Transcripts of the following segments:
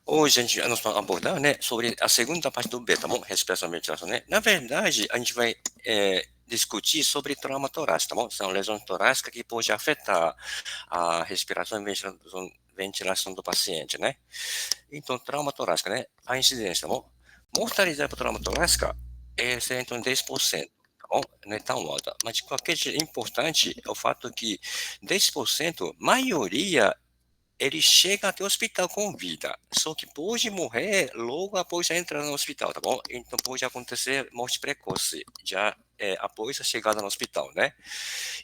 Hoje a gente nós vamos abordar, né, sobre a segunda parte do beta, bom? Respiração e ventilação, né? Na verdade, a gente vai discutir sobre trauma torácico, tá bom? São lesões torácicas que podem afetar a respiração e ventilação do paciente, né? Então, trauma torácico, né? A incidência, tá bom? Mortalidade por trauma torácica é cerca de 10%. Tá bom? Não é tão alta, mas de qualquer jeito, importante é o fato que 10%, maioria ele chega até o hospital com vida, só que pode morrer logo após a entrada no hospital, tá bom? Então pode acontecer morte precoce, já após a chegada no hospital, né?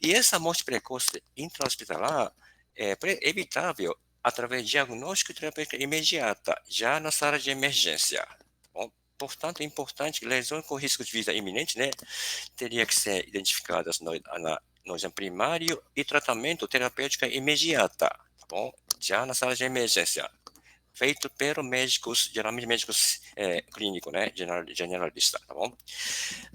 E essa morte precoce intra-hospitalar é evitável através de diagnóstico e terapêutica imediata, já na sala de emergência, tá bom? Portanto, é importante que lesões com risco de vida iminente, né, teria que ser identificadas no exame primário e tratamento terapêutico imediata, tá bom? Já na sala de emergência, feito pelos médicos, geralmente médicos clínicos, né, generalista, tá bom?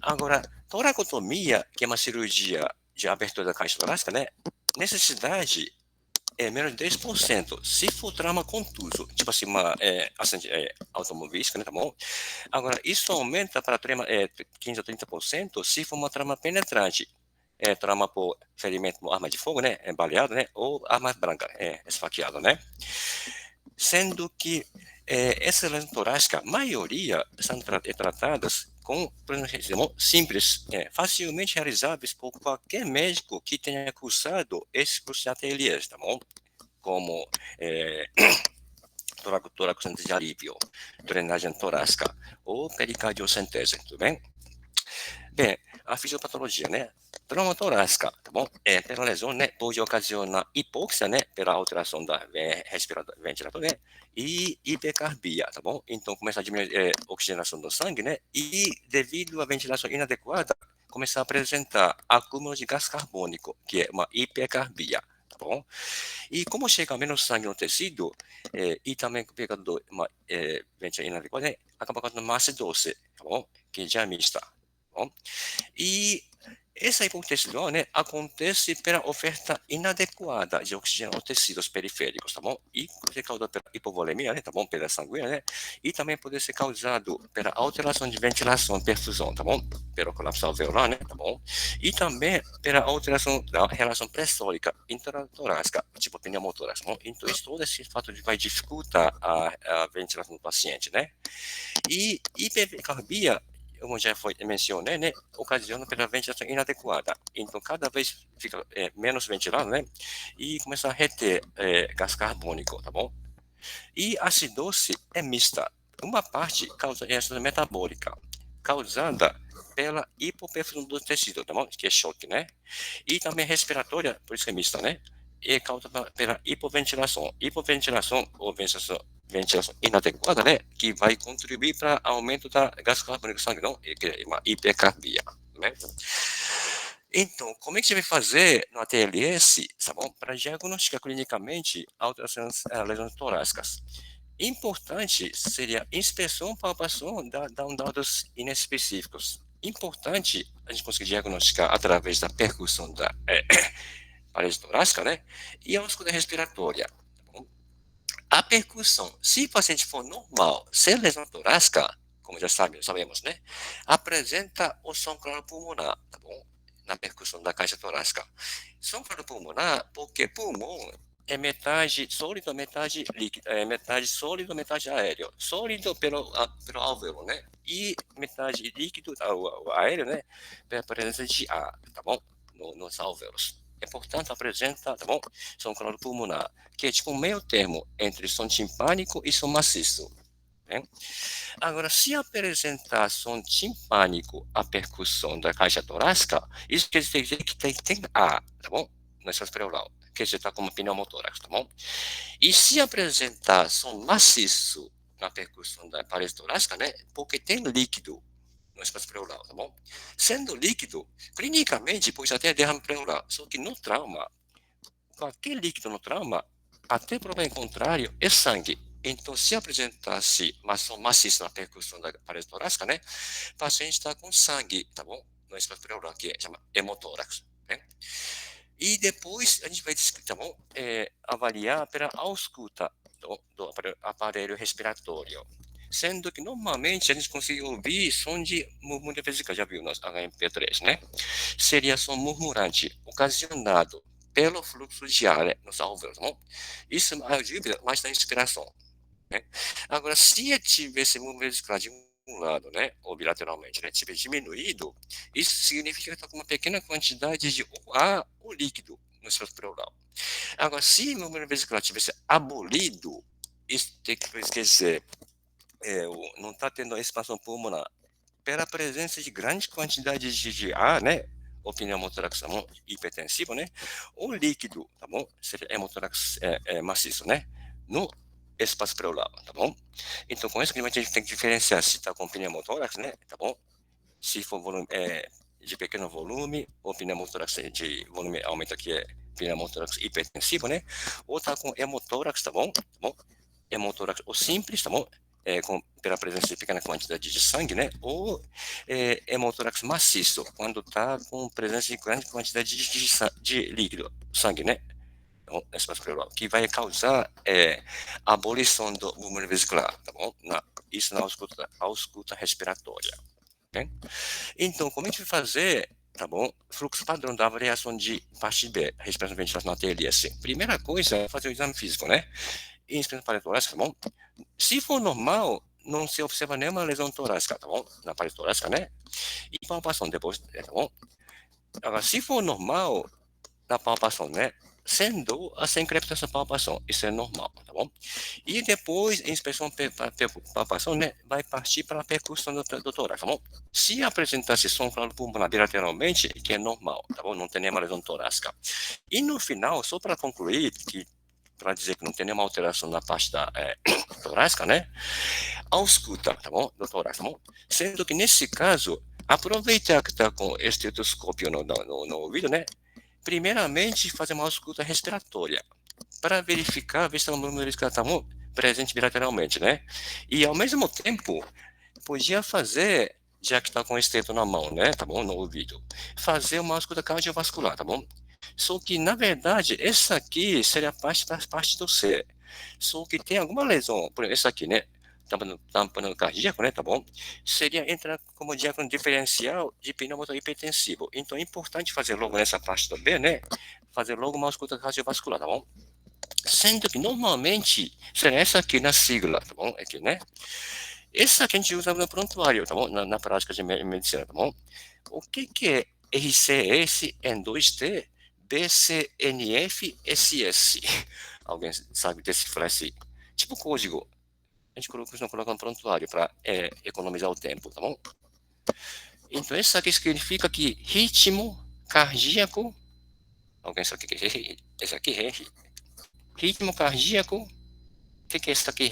Agora, toracotomia, que é uma cirurgia de abertura da caixa torácica, né, necessidade é menos de 10%, se for trauma contuso, tipo assim, uma acidente automobilística, né, tá bom? Agora, isso aumenta para 15 a 30% se for uma trama penetrante, trama por ferimento com arma de fogo, né, baleado, né, ou arma branca, esfaqueado, né? Sendo que essas lesões torácicas, a maioria são tratadas com procedimentos simples, facilmente realizáveis por qualquer médico que tenha cursado esse curso de ateliês, tá bom? Como toracocentese de alívio, drenagem torácica ou pericardiocentese, tudo bem? Bem, a fisiopatologia, né? Trauma torácica, tá bom? Pela lesão, né? Pode ocasionar hipóxia, né? Pela alteração da ventilador, né? E hipercarbia, tá bom? Então, começa a diminuir a oxigenação do sangue, né? E, devido à ventilação inadequada, começa a apresentar acúmulo de gás carbônico, que é uma hipercarbia, tá bom? E como chega menos sangue no tecido, e também pegando uma ventilação inadequada, né? Acaba causando uma acidose, tá bom? Que já é mista, tá bom? E essa hipoxia, né, acontece pela oferta inadequada de oxigênio aos tecidos periféricos, tá bom? E pode ser causado pela hipovolemia, né, tá bom? Pela sanguínea, né? E também pode ser causado pela alteração de ventilação, perfusão, tá bom? Pelo colapso alveolar, né, tá bom? E também pela alteração da relação pressórica intratorácica, tipo pneumotórax, tá bom? Então, isso, todo esse fato vai dificultar a ventilação do paciente, né? E hipercarbia, como já foi mencionei, né, ocasiona pela ventilação inadequada. Então, cada vez fica menos ventilado, né, e começa a reter gás carbônico, tá bom? E a acidose é mista. Uma parte causa reação metabólica, causada pela hipoperfusão do tecido, tá bom? Que é choque, né? E também respiratória, por isso que é mista, né? E causa pela hipoventilação. Hipoventilação ou ventilação inadequada, né? Que vai contribuir para aumento da gás carbônico sangue, não? Que é uma hipercarbia, né? Então, como é que você vai fazer no ATLS, tá bom? Para diagnosticar clinicamente alterações lesões torácicas. Importante seria inspeção, palpação, dão dados inespecíficos. Importante a gente conseguir diagnosticar através da percussão da parede torácica, né? E a ausculta respiratória. Tá bom? A percussão, se o paciente for normal, sem lesão torácica, como já sabemos, né? Apresenta o som claro pulmonar, tá bom? Na percussão da caixa torácica. Som claro pulmonar, porque pulmão é metade sólido, metade líquido, metade sólido, metade aéreo. Sólido pelo alvéolo, né? E metade líquido, o aéreo, né? Pela presença de ar, tá bom? Nos alvéolos. É, portanto, apresenta, tá bom? Som claro pulmonar, que é tipo um meio termo entre som timpânico e som maciço. Né? Agora, se apresentar som timpânico a percussão da caixa torácica, isso quer dizer que tem ar, tá bom? Na espaço pleural, quer dizer, está como pneumotórax, tá bom? E se apresentar som maciço na percussão da parede torácica, né? Porque tem líquido no espaço pleural, tá bom? Sendo líquido, clinicamente pode até derrame pleural, só que no trauma, qualquer líquido no trauma, até prova em contrário, é sangue. Então, se apresentasse som maciço na percussão da parede torácica, né? O paciente está com sangue, tá bom? No espaço pleural, que chama hemotórax, né? E depois a gente vai, tá bom? Avaliar pela ausculta do aparelho respiratório. Sendo que normalmente a gente consegue ouvir som de murmúrio vesical, já viu no HMP3, né? Seria som murmurante ocasionado pelo fluxo de ar, né, nos alvéolos, tá bom? Isso ajuda mais na inspiração, né? Agora, se eu tivesse murmúrio vesical de um lado, né, ou bilateralmente, né, tiver diminuído, isso significa que está com uma pequena quantidade de ar ou líquido no espaço pleural. Agora, se o murmúrio vesicular tivesse abolido, isso quer dizer, não está tendo expansão pulmonar pela presença de grande quantidade de ar, né? O pneumotórax, tá bom? Hipertensivo, né? Ou líquido, tá bom? Seria hemotórax maciço, né? No espaço pleural, tá bom? Então, com isso que a gente tem que diferenciar se está com pneumotórax, né? Tá bom? Se for volume, de pequeno volume, ou pneumotórax de volume aumenta, que é pneumotórax hipertensivo, né? Ou está com hemotórax, tá bom? Tá bom? Hemotórax ou simples, tá bom? Pela presença de pequena quantidade de sangue, né? Ou hemotórax maciço, quando está com presença de grande quantidade de líquido, sangue, né? Então, espaço pleural, que vai causar abolição do murmúrio vesicular, tá bom? Isso na ausculta respiratória. Okay? Então, como a gente vai fazer, tá bom? Fluxo padrão da avaliação de parte B, respiração ventilação na TLS. Primeira coisa é fazer o exame físico, né? Inspiração parede torácica, tá bom? Se for normal, não se observa nenhuma lesão torácica, tá bom? Na parede torácica, né? E palpação depois, tá bom? Agora, se for normal, na palpação, né? Sem dor, sem crepitação palpação, isso é normal, tá bom? E depois, inspeção palpação, né? Vai partir para a percussão do tórax, tá bom? Se apresentasse som claro pulmonar bilateralmente, que é normal, tá bom? Não tem nenhuma lesão torácica. E no final, só para concluir, para dizer que não tem nenhuma alteração na parte da torácica, né? Ausculta, tá bom? Do tórax, tá bom? Sendo que nesse caso, aproveitar que está com estetoscópio no ouvido, né? Primeiramente, fazer uma ausculta respiratória, para verificar, ver se o murmúrio está presente bilateralmente, né? E ao mesmo tempo, podia fazer, já que está com o esteto na mão, né? Tá bom? No ouvido, fazer uma ausculta cardiovascular, tá bom? Só que, na verdade, essa aqui seria a parte do C. Só que tem alguma lesão, por exemplo, essa aqui, né? Tamponando cardíaco, né? Tá bom? Seria entrar como diagnóstico diferencial de pneumonia hipertensivo. Então, é importante fazer logo nessa parte do B, né? Fazer logo uma ausculta cardiovascular, tá bom? Sendo que, normalmente, seria essa aqui na sigla, tá bom? Aqui, né? Essa que a gente usa no prontuário, tá bom? Na prática de medicina, tá bom? O que é RCS, N2T, BCNF, SS? Alguém sabe decifrar esse tipo código? A gente coloca no prontuário para economizar o tempo, tá bom? Então, isso aqui significa que ritmo cardíaco. Alguém sabe o que é esse aqui? Ritmo cardíaco. O que é isso aqui?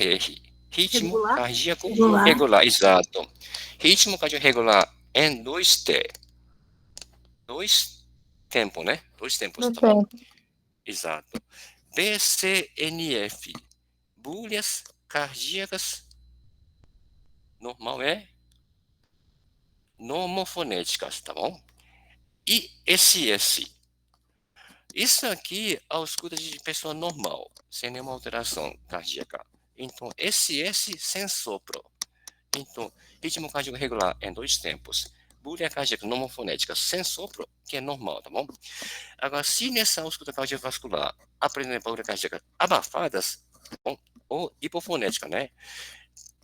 Ritmo Regular? cardíaco Regular. regular, exato. Ritmo cardíaco regular em 2T. Dois tempos, né? Dois tempos, No tá bom? tempo. Exato. BCNF. Bulhas cardíacas. Normal é normofonéticas, tá bom? E SS. Isso aqui é a escuta de pessoa normal, sem nenhuma alteração cardíaca. Então, SS sem sopro. Então, ritmo cardíaco regular em 2 tempos. Bulha cardíaca normofonética sem sopro, que é normal, tá bom? Agora, se nessa ausculta cardiovascular apresentar bulha cardíaca abafadas, tá bom? Ou hipofonética, né?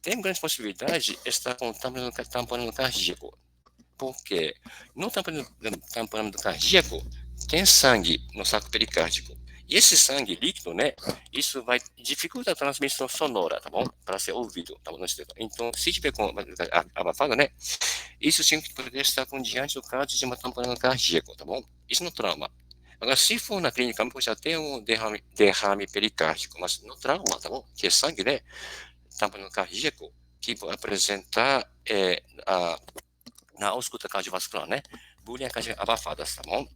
Tem grande possibilidade de estar com tamponamento cardíaco. Porque no tamponamento cardíaco tem sangue no saco pericárdico. E esse sangue líquido, né? Isso vai dificultar a transmissão sonora, tá bom? Para ser ouvido, tá bom? Então, se tiver com abafada, né? Isso sim poderia estar com diante do caso de uma tamponamento cardíaco, tá bom? Isso no trauma. Agora, se for na clínica, pode até um derrame pericárdico, mas no trauma, tá bom? Que é sangue, né? Tamponamento cardíaco, que vai apresentar na ausculta cardiovascular, né? Bullying abafadas, tá bom?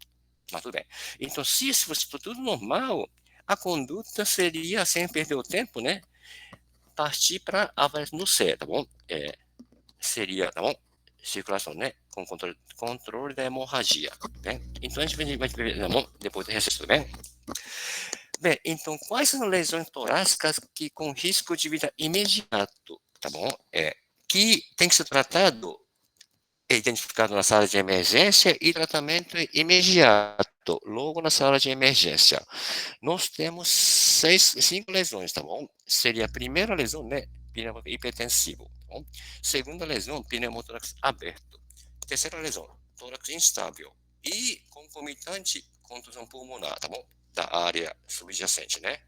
Mas tudo bem. Então, se isso fosse tudo normal, a conduta seria, sem perder o tempo, né? Partir para avaliação no C, tá bom? Seria, tá bom? Circulação, né? Com controle da hemorragia, tá bem? Então, a gente vai ver, tá bom? Depois do recesso, tudo bem? Bem, então, quais são as lesões torácicas que com risco de vida imediato, tá bom? Que tem que ser tratado, identificado na sala de emergência e tratamento imediato, logo na sala de emergência. Nós temos 5 lesões, tá bom? Seria a primeira lesão, né? Pneumotórax hipertensivo, tá bom? Segunda lesão, pneumotórax aberto. Terceira lesão, tórax instável. E concomitante, contusão pulmonar, tá bom? Da área subjacente, né?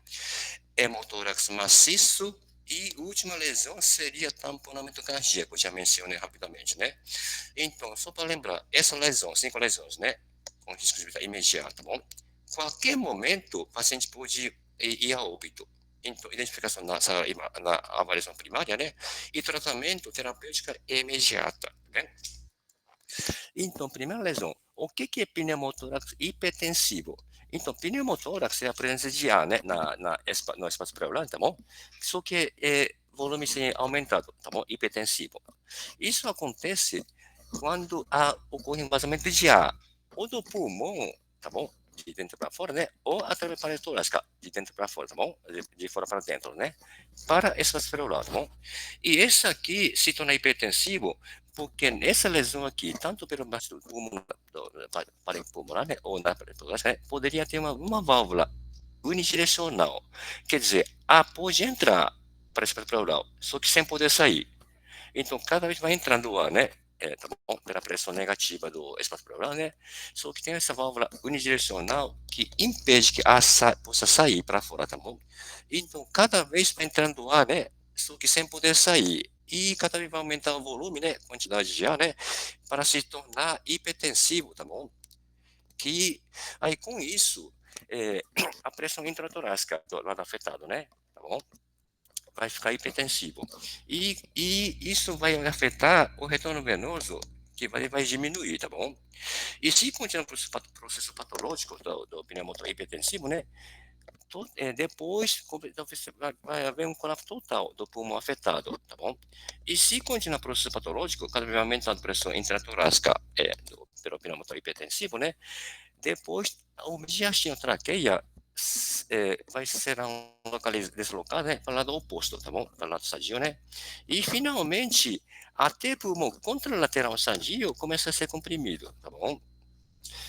Hemotórax maciço. E última lesão seria tamponamento cardíaco, já mencionei rapidamente, né? Então, só para lembrar, essa lesão, 5 lesões, né? Com risco de vida imediato, tá bom? Qualquer momento, o paciente pode ir a óbito. Então, identificação na avaliação primária, né? E tratamento terapêutico imediata, né? Então, primeira lesão, o que é pneumotórax hipertensivo? Então, pneumotórax é a presença de ar, né, no espaço pleural, tá bom? Só que volume sem aumentado, tá bom? Hipertensivo. Isso acontece quando ocorre um vazamento de ar, ou do pulmão, tá bom? De dentro para fora, né? Ou através da parede torácica, de dentro para fora, tá bom? De fora para dentro, né? Para espaço pleural, tá bom? E esse aqui se torna hipertensivo porque nessa lesão aqui, tanto pelo baixo do pulmão, parede pulmonar, né? Ou na parede torácica, né? Poderia ter uma válvula unidirecional. Quer dizer, pode entrar para espaço pleural, só que sem poder sair. Então, cada vez vai entrando o ar, né? Tá bom? Pela pressão negativa do espaço pleural, né? Só que tem essa válvula unidirecional que impede que a possa sair para fora, tá bom? Então, cada vez vai entrando o ar, né? Só que sem poder sair. E cada vez vai aumentar o volume, né? Quantidade de ar, né? Para se tornar hipertensivo, tá bom? Que aí com isso, a pressão intratorácica do lado afetado, né? Tá bom? Vai ficar hipertensivo. E isso vai afetar o retorno venoso, que vai diminuir, tá bom? E se continuar o processo patológico do pneumotórax hipertensivo, né? Depois vai haver um colapso total do pulmão afetado, tá bom? E se continuar o processo patológico, cada vez aumentando a pressão intratorácica pelo pneumotórax hipertensivo, né? Depois, o mediastino traqueia vai ser deslocado, né, para o lado oposto, tá bom? Para o lado sadio, né? E, finalmente, até o pulmão contralateral sadio começa a ser comprimido, tá bom?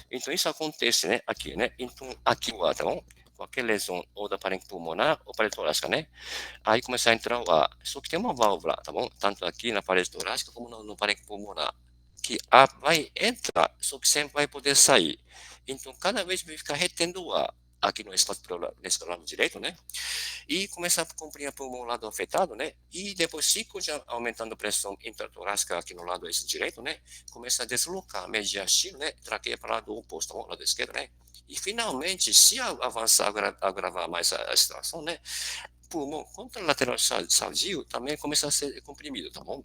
Então, isso acontece, né, aqui, né? Então, aqui o ar, tá bom? Qualquer lesão ou da parede pulmonar ou parede torácica, né? Aí começa a entrar o ar. Só que tem uma válvula, tá bom? Tanto aqui na parede torácica como no parede pulmonar. Que a vai entrar, só que sempre vai poder sair. Então, cada vez vai ficar retendo o ar aqui no espaço nesse lado direito, né? E começar a comprimir o pulmão lado afetado, né? E depois, se já aumentando a pressão intratorácica aqui no lado esse direito, né? Começa a deslocar a mediastino, né? Traqueia para o lado oposto, tá lado esquerdo, né? E finalmente, se avançar, agravar mais a situação, né? Pulmão contralateral sadio também começa a ser comprimido, tá bom?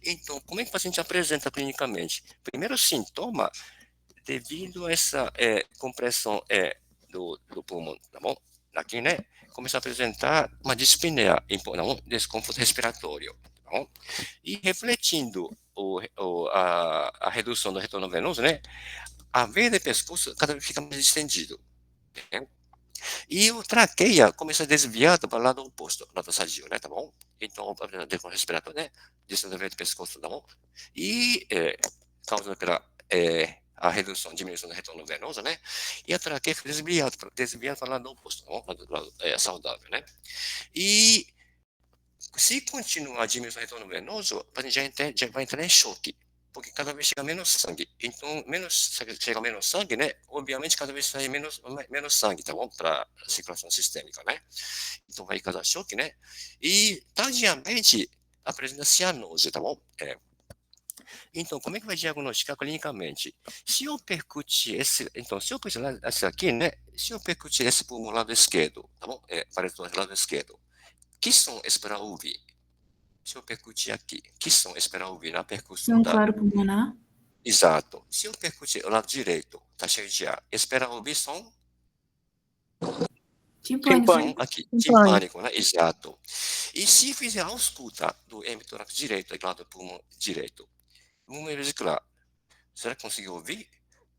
Então, como é que o paciente apresenta clinicamente? Primeiro sintoma, devido a essa compressão do pulmão, tá bom? Aqui, né? Começa a apresentar uma dispneia, não, desconforto respiratório, tá bom? E refletindo a redução do retorno venoso, né? A veia do pescoço cada vez fica mais estendido, né? E o traqueia começa a desviar para o lado oposto, lado sadio, né, tá bom? Então, a desconforto respiratório, né? Distância do pescoço, tá bom? E causa pela a redução, diminuição do retorno venoso, né? E a traqueia fica desviada para o lado oposto, tá bom? Lado saudável, né? E se continuar a diminuição do retorno venoso, a gente já vai entrar em choque, porque cada vez chega menos sangue. Então, chega menos sangue, né? Obviamente, cada vez sai menos sangue, tá bom? Para a circulação sistêmica, né? Então, vai causar choque, né? E, tardiamente, apresenta cianose, tá bom? Então, como é que vai diagnosticar clinicamente? Se eu percutir se eu percutir esse aqui, né? Se eu percutir esse pulmão lado esquerdo, tá bom? Parece do lado esquerdo. Que som esperar ouvir? Se eu percutir aqui, que som esperar ouvir na percussão Não claro pulmonar? Exato. Se eu percutir o lado direito, tá cheio de ar, espera ouvir som? Timpânico. Som aqui, timpânico, né? Exato. E se fizer a ausculta do hemitórax direito, do lado do pulmão direito, número vesicular, será que conseguiu ouvir?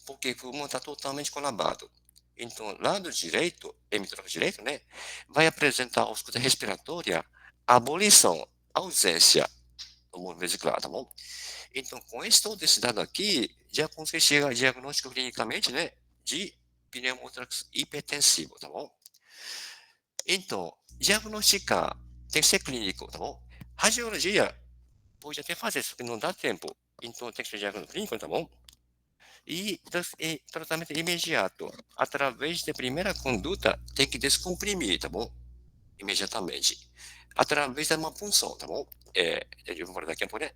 Porque o pulmão está totalmente colabado. Então, lado direito, hemisfério direito, né, vai apresentar a ausculta respiratória, abolição, ausência, do movimento vesicular, tá bom? Então, com esse dado aqui, já consegue chegar ao diagnóstico clinicamente, né, de pneumotórax hipertensivo, tá bom? Então, diagnosticar tem que ser clínico, tá bom? Radiologia pode até fazer, só que não dá tempo. Então, tem que ser diagnóstico clínico, tá bom? E tratamento imediato. Através da primeira conduta, tem que descomprimir, tá bom? Imediatamente. Através de uma punção, tá bom? Eu vou falar daqui a pouco, né?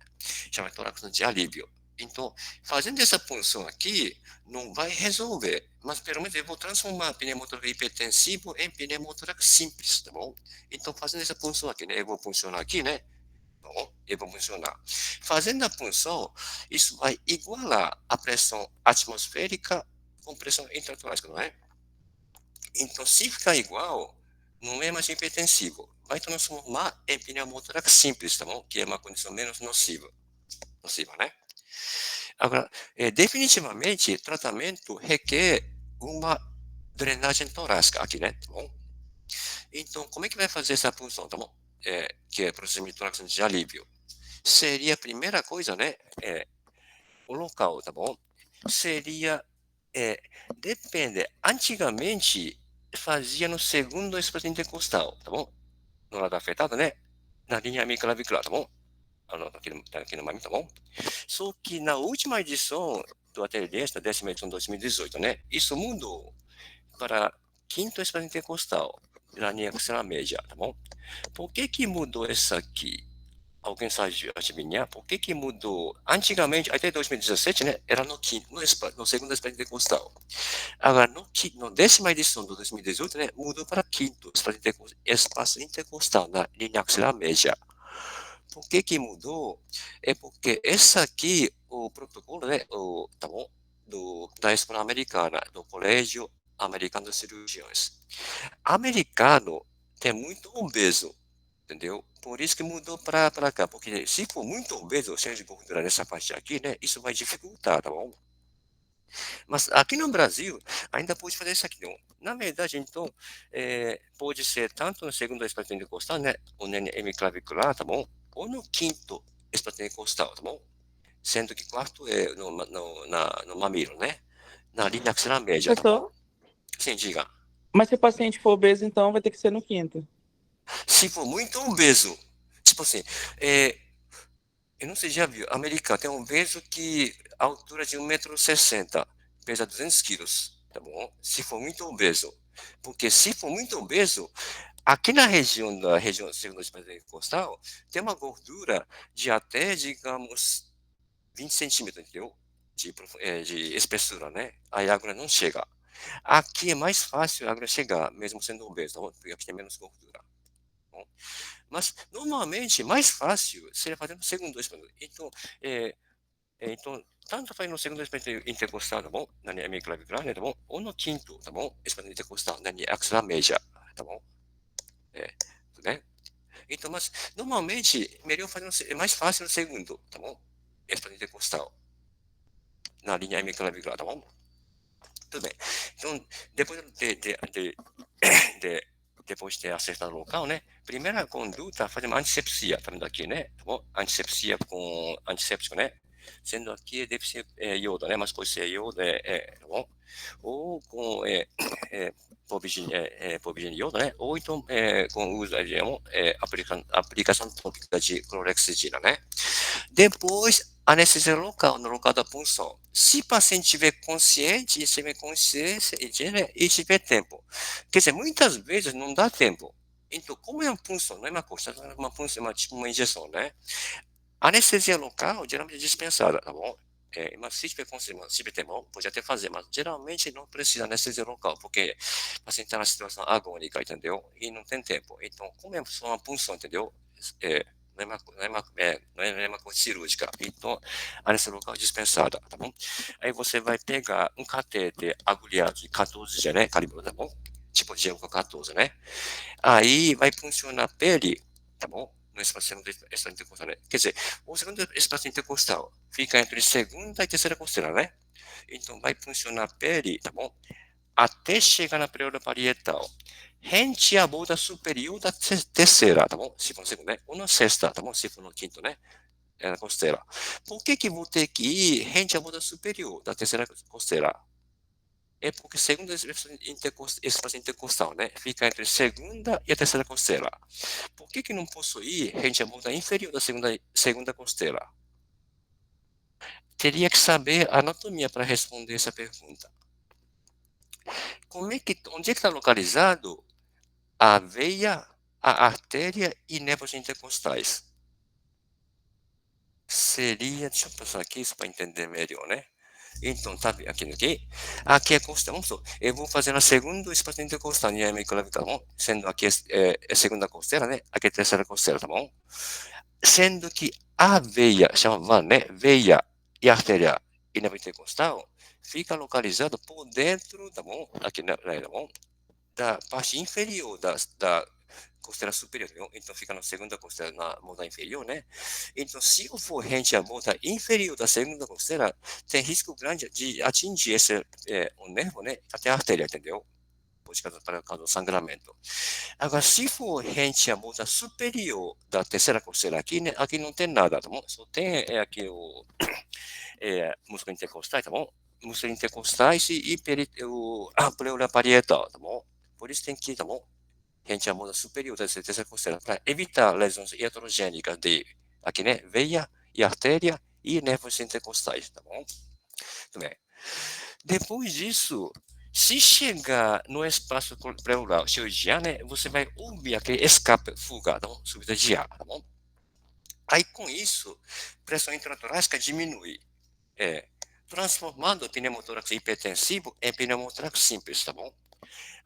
Chama tórax de alívio. Então, fazendo essa punção aqui, não vai resolver, mas pelo menos eu vou transformar pneumotórax hipertensivo em pneumotórax simples, tá bom? Então, fazendo essa punção aqui, né? Eu vou puncionar aqui, né? Bom, eu vou funcionar. Fazendo a punção, isso vai igualar a pressão atmosférica com pressão intratorácica, não é? Então, se ficar igual, não é mais hipertensivo. Vai transformar em pneumotórax simples, tá bom? Que é uma condição menos nociva, né? Agora, definitivamente, tratamento requer uma drenagem torácica aqui, né? Tá bom? Então, como é que vai fazer essa punção, tá bom? Que é procedimento torácico de alívio. Seria a primeira coisa, né? O local, tá bom? Seria, é, depende. Antigamente, fazia no segundo espaço intercostal, tá bom? No lado afetado, né? Na linha clavicular, tá bom? Aqui no mami, tá bom? Só que na última edição do ateliê, da 10ª edição de 2018, né? Isso mudou para quinto espaço intercostal, na linha axilar média, tá bom? Por que que mudou essa aqui? Alguém sabe adivinhar por que que mudou? Antigamente, até 2017, né, era no quinto, no segundo espaço intercostal. Agora, no 10ª edição de 2018, né, mudou para quinto espaço intercostal, na linha axilar média. Por que que mudou? É porque essa aqui, o protocolo, né, tá bom? Da escola americana, do Colégio Americano de Cirurgiões. Americano tem muito obeso, entendeu? Por isso que mudou para cá, porque se for muito obeso, cheio de gordura nessa parte aqui, né, isso vai dificultar, tá bom? Mas aqui no Brasil, ainda pode fazer isso aqui, não. Na verdade, então, pode ser tanto no segundo espaço intercostal, né, o NM clavicular, tá bom? Ou no quinto espaço intercostal, tá bom? Sendo que quarto é no mamilo, né? Na linha axilar média, tá bom? Professor, Sim, diga. mas se o paciente for obeso, então vai ter que ser no quinto. Se for muito obeso, tipo assim, é, eu não sei se já viu, americano tem um obeso que a altura de 1,60 m, pesa 200 quilos, tá bom? Se for muito obeso. Porque se for muito obeso, aqui na região segundo a costal, tem uma gordura de até, digamos, 20 centímetros, entendeu? De espessura, né? Aí a agulha não chega. Aqui é mais fácil a agulha chegar, mesmo sendo obeso, tá bom? Porque aqui tem menos gordura. Tá bom? Mas, normalmente, mais fácil seria fazer no segundo experimento. Então, tanto faz no segundo experimento intercostal, tá bom? Na linha clavicular, né, tá bom? Ou no quinto, tá bom? Experimento intercostal, na linha axilar média, tá bom? É, né? Então, mas, normalmente, melhor fazer é mais fácil no segundo, tá bom? Experimento intercostal, na linha clavicular, tá bom? Tudo bem. Então, depois de, depois de acertar o local, né? Primeira conduta, fazer uma antisepsia, tá vendo aqui, né? Tá bom? Antisepsia com antisséptico, né? Sendo aqui, deve ser iodo, né? Mas pode ser iodo, tá bom? Ou com é, polvigine iodo, né? Ou então com o uso de aplicação tópica de clorexidina, né? Depois, anestesia local, no local da punção. Se o paciente estiver consciente, estiver consciência e tiver tempo. Quer dizer, muitas vezes não dá tempo. Então, como é uma punção, não é uma coisa, é uma punção, tipo uma injeção, né? Anestesia local, geralmente é dispensada, tá bom? Mas se tiver consciência, se tiver tempo, pode até fazer, mas geralmente não precisa anestesia local, porque o paciente está na situação agônica, entendeu? E não tem tempo. Então, como é só uma punção, entendeu? Não é uma coisa cirúrgica. Então, a anestesia local é dispensada, tá bom? Aí você vai pegar um catéter agulhado de 14G, né? Calibre, tá bom? Tipo de com 14, né? Aí vai funcionar a pele, tá bom? No espaço intercostal, né? Quer dizer, o segundo espaço intercostal fica entre segunda e terceira costela, né? Então vai funcionar a pele, tá bom? até chegar na período parietal. Rente a borda superior da terceira, tá bom? Se for no segundo, né? Ou na sexta, tá bom? Se for no quinto, né? É na costeira. Por que vou ter que ir rente a borda superior da terceira costeira? É porque segunda espaço intercostal, né? Fica entre a segunda e a terceira costeira. Por que não posso ir rente à borda inferior da segunda costeira? Teria que saber a anatomia para responder essa pergunta. Onde é que está localizado a veia, a artéria e nervos intercostais? Deixa eu pensar aqui isso para entender melhor, né? Então, tá aqui é costa, vamos supor, eu vou fazer a segunda espaço intercostal, né, tá bom? Sendo aqui a segunda costeira, né? Aqui é a terceira costeira, tá bom? Sendo que a veia, chama né? Veia e artéria e nervo intercostal fica localizado por dentro, tá bom? Aqui, né, tá bom? Da parte inferior da costeira superior, tá bom? Então fica na segunda costeira, na borda inferior, né? Então, se eu for rente à borda inferior da segunda costeira, tem risco grande de atingir o nervo, né? Até a artéria, entendeu? Para causa do sangramento. Agora, se for rente à borda superior da terceira costeira aqui, né? Aqui não tem nada, tá bom? Só tem aqui o músculo intercostais, tá bom? Músculo intercostais e a pleura parietal, tá bom? Por isso tem que, tá bom? Rente à borda superior da terceira costeira para evitar lesões iatrogênicas de, aqui, né? Veia e artéria e nervos intercostais, tá bom? Muito bem. Depois disso, se chegar no espaço pleural cirurgião, né? Você vai ouvir aquele escape, fuga, tá bom? Subida de ar, tá bom? Aí, com isso, pressão intratorácica diminui. Transformando o pneumotórax hipertensivo em pneumotórax simples, tá bom?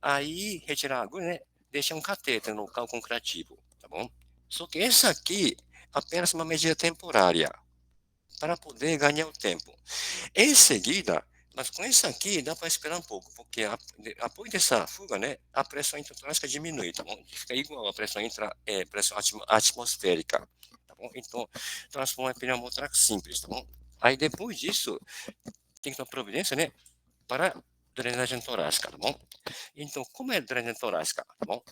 Aí, retirar a agulha, né? Deixar um catéter no local concretivo, tá bom? Só que essa aqui apenas uma medida temporária, para poder ganhar o tempo. Em seguida, mas com isso aqui dá para esperar um pouco, porque após dessa fuga, né, a pressão intratorácica diminui, tá bom? Fica igual a pressão atmosférica, tá bom? Então, transforma em pneumotórax simples, tá bom? Aí depois disso, tem que tomar providência, né, para drenagem torácica, tá bom? Então, como é drenagem torácica, tá bom?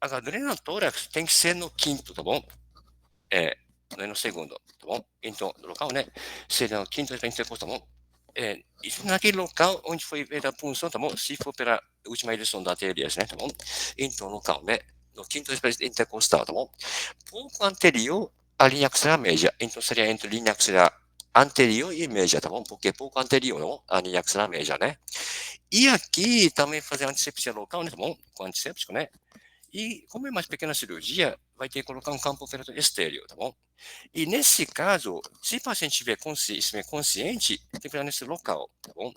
A drenagem torácica tem que ser no quinto, tá bom? Não é no segundo, tá bom? Então, no local, né, seria no quinto intercostal, tá bom? Isso naquele local onde foi feita a punção, tá bom? Se for pela última edição da TLS, né, tá bom? Então, local, né, no quinto intercostal, tá bom? Pouco anterior à linha axilar média, então seria entre linha axilar anterior e média, tá bom? Porque pouco anterior, tá bom? A linha axilar média, né? E aqui também fazer antisepsia local, né, tá bom? Com antisséptico, né? E como é mais pequena cirurgia, vai ter que colocar um campo operatório estéreo, tá bom? E nesse caso, se o paciente estiver consciente, tem que ficar nesse local, tá bom?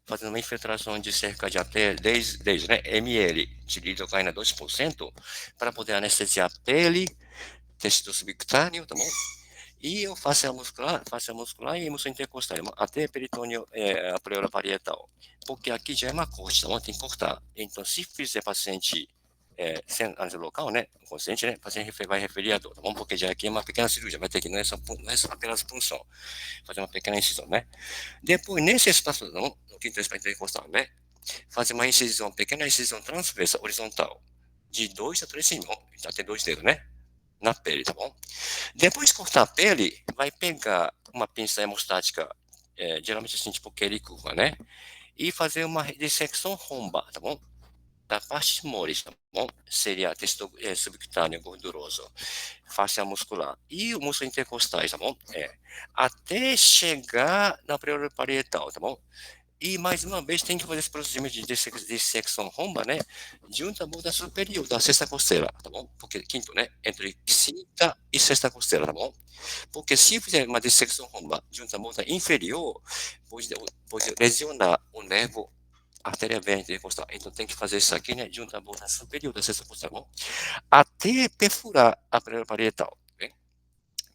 Fazendo uma infiltração de cerca de até 10 né, ml de lidocaína 2%, para poder anestesiar a pele, tecido subcutâneo, tá bom? E fascia muscular e músculo intercostal, até peritônio, a pleura parietal. Porque aqui já é uma corte, tá bom? Tem que cortar. Então, se fizer paciente sem análise local, né, consciente, né, o paciente vai referir a dor, tá bom? Porque já aqui é uma pequena cirurgia, vai ter que, não é apenas punção, fazer uma pequena incisão, né? Depois, nesse espaço, tá bom? No quinto espaço intercostal, né, fazer uma incisão, pequena incisão transversa, horizontal, de 2 a 3 centímetros, já tem 2 dedos, né? Na pele, tá bom? Depois de cortar a pele, vai pegar uma pinça hemostática, geralmente assim, tipo curva, né? E fazer uma dissecção romba, tá bom? Da parte moles, tá bom? Seria tecido subcutâneo gorduroso, face muscular e o músculo intercostais, tá bom? Até chegar na pleura parietal, tá bom? E mais uma vez tem que fazer esse procedimento de dissecção romba, né? Junto à borda superior da sexta costeira, tá bom? Porque quinto, né? Entre quinta e sexta costeira, tá bom? Porque se fizer uma dissecção romba junto à borda inferior, pode lesionar o nervo artéria vena intercostal. Então tem que fazer isso aqui, né? Junto à borda superior da sexta costeira, tá bom? Até perfurar a pleura parietal.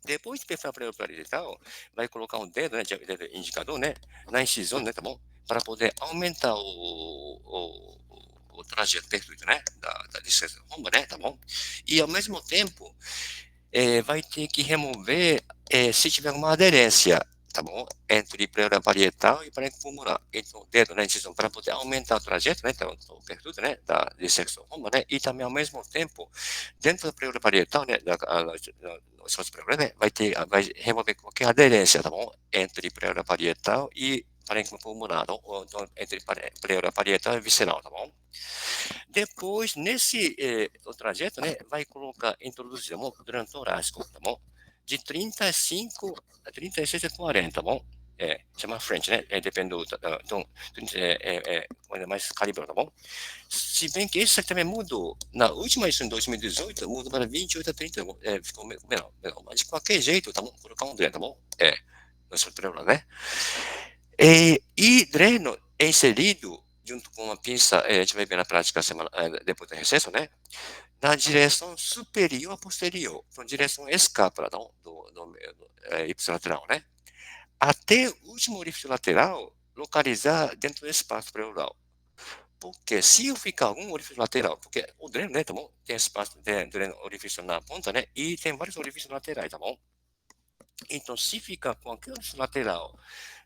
Depois de perfil parietal, vai colocar um dedo, né, dedo indicador, né, na incisão, né, tá bom? Para poder aumentar o trajeto perfeito, né, da distância romba, né, tá bom? E ao mesmo tempo, vai ter que remover, se tiver uma aderência tá bom? Entre pleura parietal e parênquima pulmonar. Então, o dedo, né, incisão, para poder aumentar o trajeto, né, então, o percurso, né, da dissecção romba, né, e também, ao mesmo tempo, dentro da pleura parietal, né, no espaço pleural, né, vai remover qualquer aderência, tá bom? Entre pleura parietal e parênquima pulmonar, tá bom? Ou, então, entre pleura parietal e visceral, tá bom? Depois, nesse o trajeto, né, vai colocar, introduzir, tá bom? Dreno torácico, tá bom? De 35 a 36 a 40, tá bom? Chama French, né? Depende do. Então, é mais calibrado, tá bom? Se bem que esse aqui também mudou. Na última edição de 2018, mudou para 28 a 30, tá bom? Ficou menor. Mas de qualquer jeito, tá bom? Colocar um dreno, tá bom? No seu dreno, né? E dreno é inserido junto com uma pinça, a gente vai ver na prática semana, depois do recesso, né? Na direção superior a posterior, então direção escápula do ipsilateral, né? Até o último orifício lateral localizar dentro do espaço pleural. Porque se eu ficar algum orifício lateral, porque o dreno, né, tá bom? Tem espaço, tem dreno, orifício na ponta, né? E tem vários orifícios laterais, tá bom? Então, se ficar qualquer orifício lateral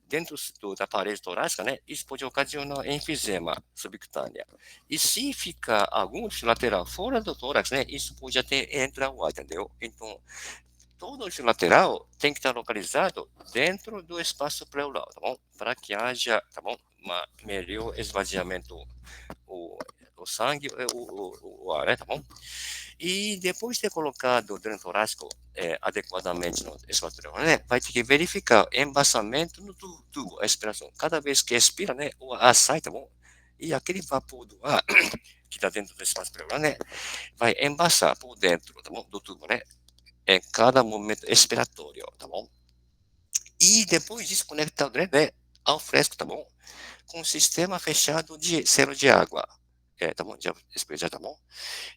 dentro da parede torácica, né, isso pode ocasionar enfisema subcutânea. E se ficar algum orifício lateral fora do tórax, né, isso pode até entrar o ar, entendeu? Então, todo orifício lateral tem que estar localizado dentro do espaço pleural, tá bom? Para que haja, tá bom? Melhor esvaziamento, o sangue, o ar, né, tá bom? E depois de ter colocado o dreno torácico adequadamente no espaço pleural, né, vai ter que verificar embaçamento no tubo, a expiração. Cada vez que expira, né, o ar sai, tá bom? E aquele vapor do ar que está dentro do espaço pleural, né, vai embaçar por dentro, tá bom? Do tubo, né? Em cada momento expiratório, tá bom? E depois disso, conectar o dreno, né, ao fresco, tá bom? Com um sistema fechado de selo de água. Tá bom? Já tá bom?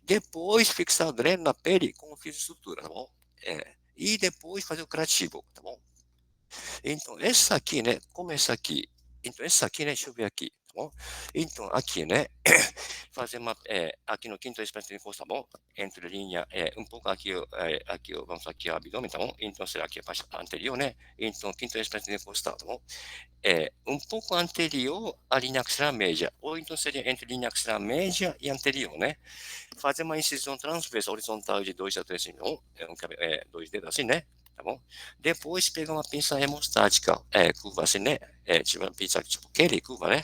Depois fixar o dreno na pele com o fio de sutura, tá bom? E depois fazer o curativo, tá bom? Então, essa aqui, né? Como essa aqui? Então, essa aqui, né? Deixa eu ver aqui, tá bom? Então, aqui, né? Fazer uma, aqui no quinto espaço de encosto, tá bom? Entre linha, um pouco aqui, aqui, vamos aqui, o abdômen, tá bom? Então, será aqui a parte anterior, né? Então, quinto espaço de encosto, tá bom? Um pouco anterior à linha axilar média, ou então seria entre linha axilar média e anterior, né? Fazer uma incisão transversa horizontal de 2 a 3 mm, dois dedos assim, né? Tá bom? Depois pegar uma pinça hemostática, curva assim, né? Tipo uma pinça tipo Kelly, curva, né?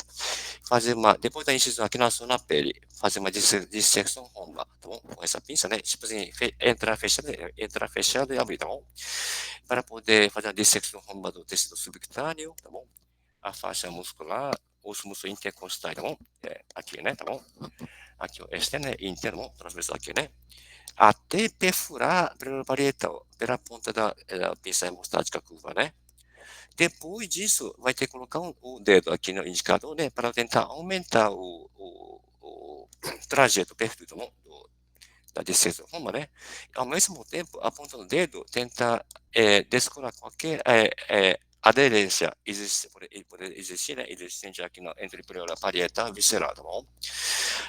Fazer uma, depois da incisão aqui na zona da pele, fazer uma dissecção romba, tá bom? Com essa pinça, né? Tipo assim, entrar fechada e abrir, tá bom? Para poder fazer a dissecção romba do tecido subcutâneo, tá bom? A faixa muscular, os músculos intercostais, tá bom? Aqui, né? Tá bom? Aqui, ó, externo e interno, transversal aqui, né? Até perfurar a pleura parietal, pela ponta da pinça hemostática curva, né? Depois disso, vai ter que colocar o dedo aqui no indicador, né? Para tentar aumentar o trajeto perfeito, tá bom? Da dissecção roma, né? Ao mesmo tempo, a ponta do dedo tenta descolar qualquer aderência pode existir, né? Existente aqui entre pleura parietal e visceral, tá bom?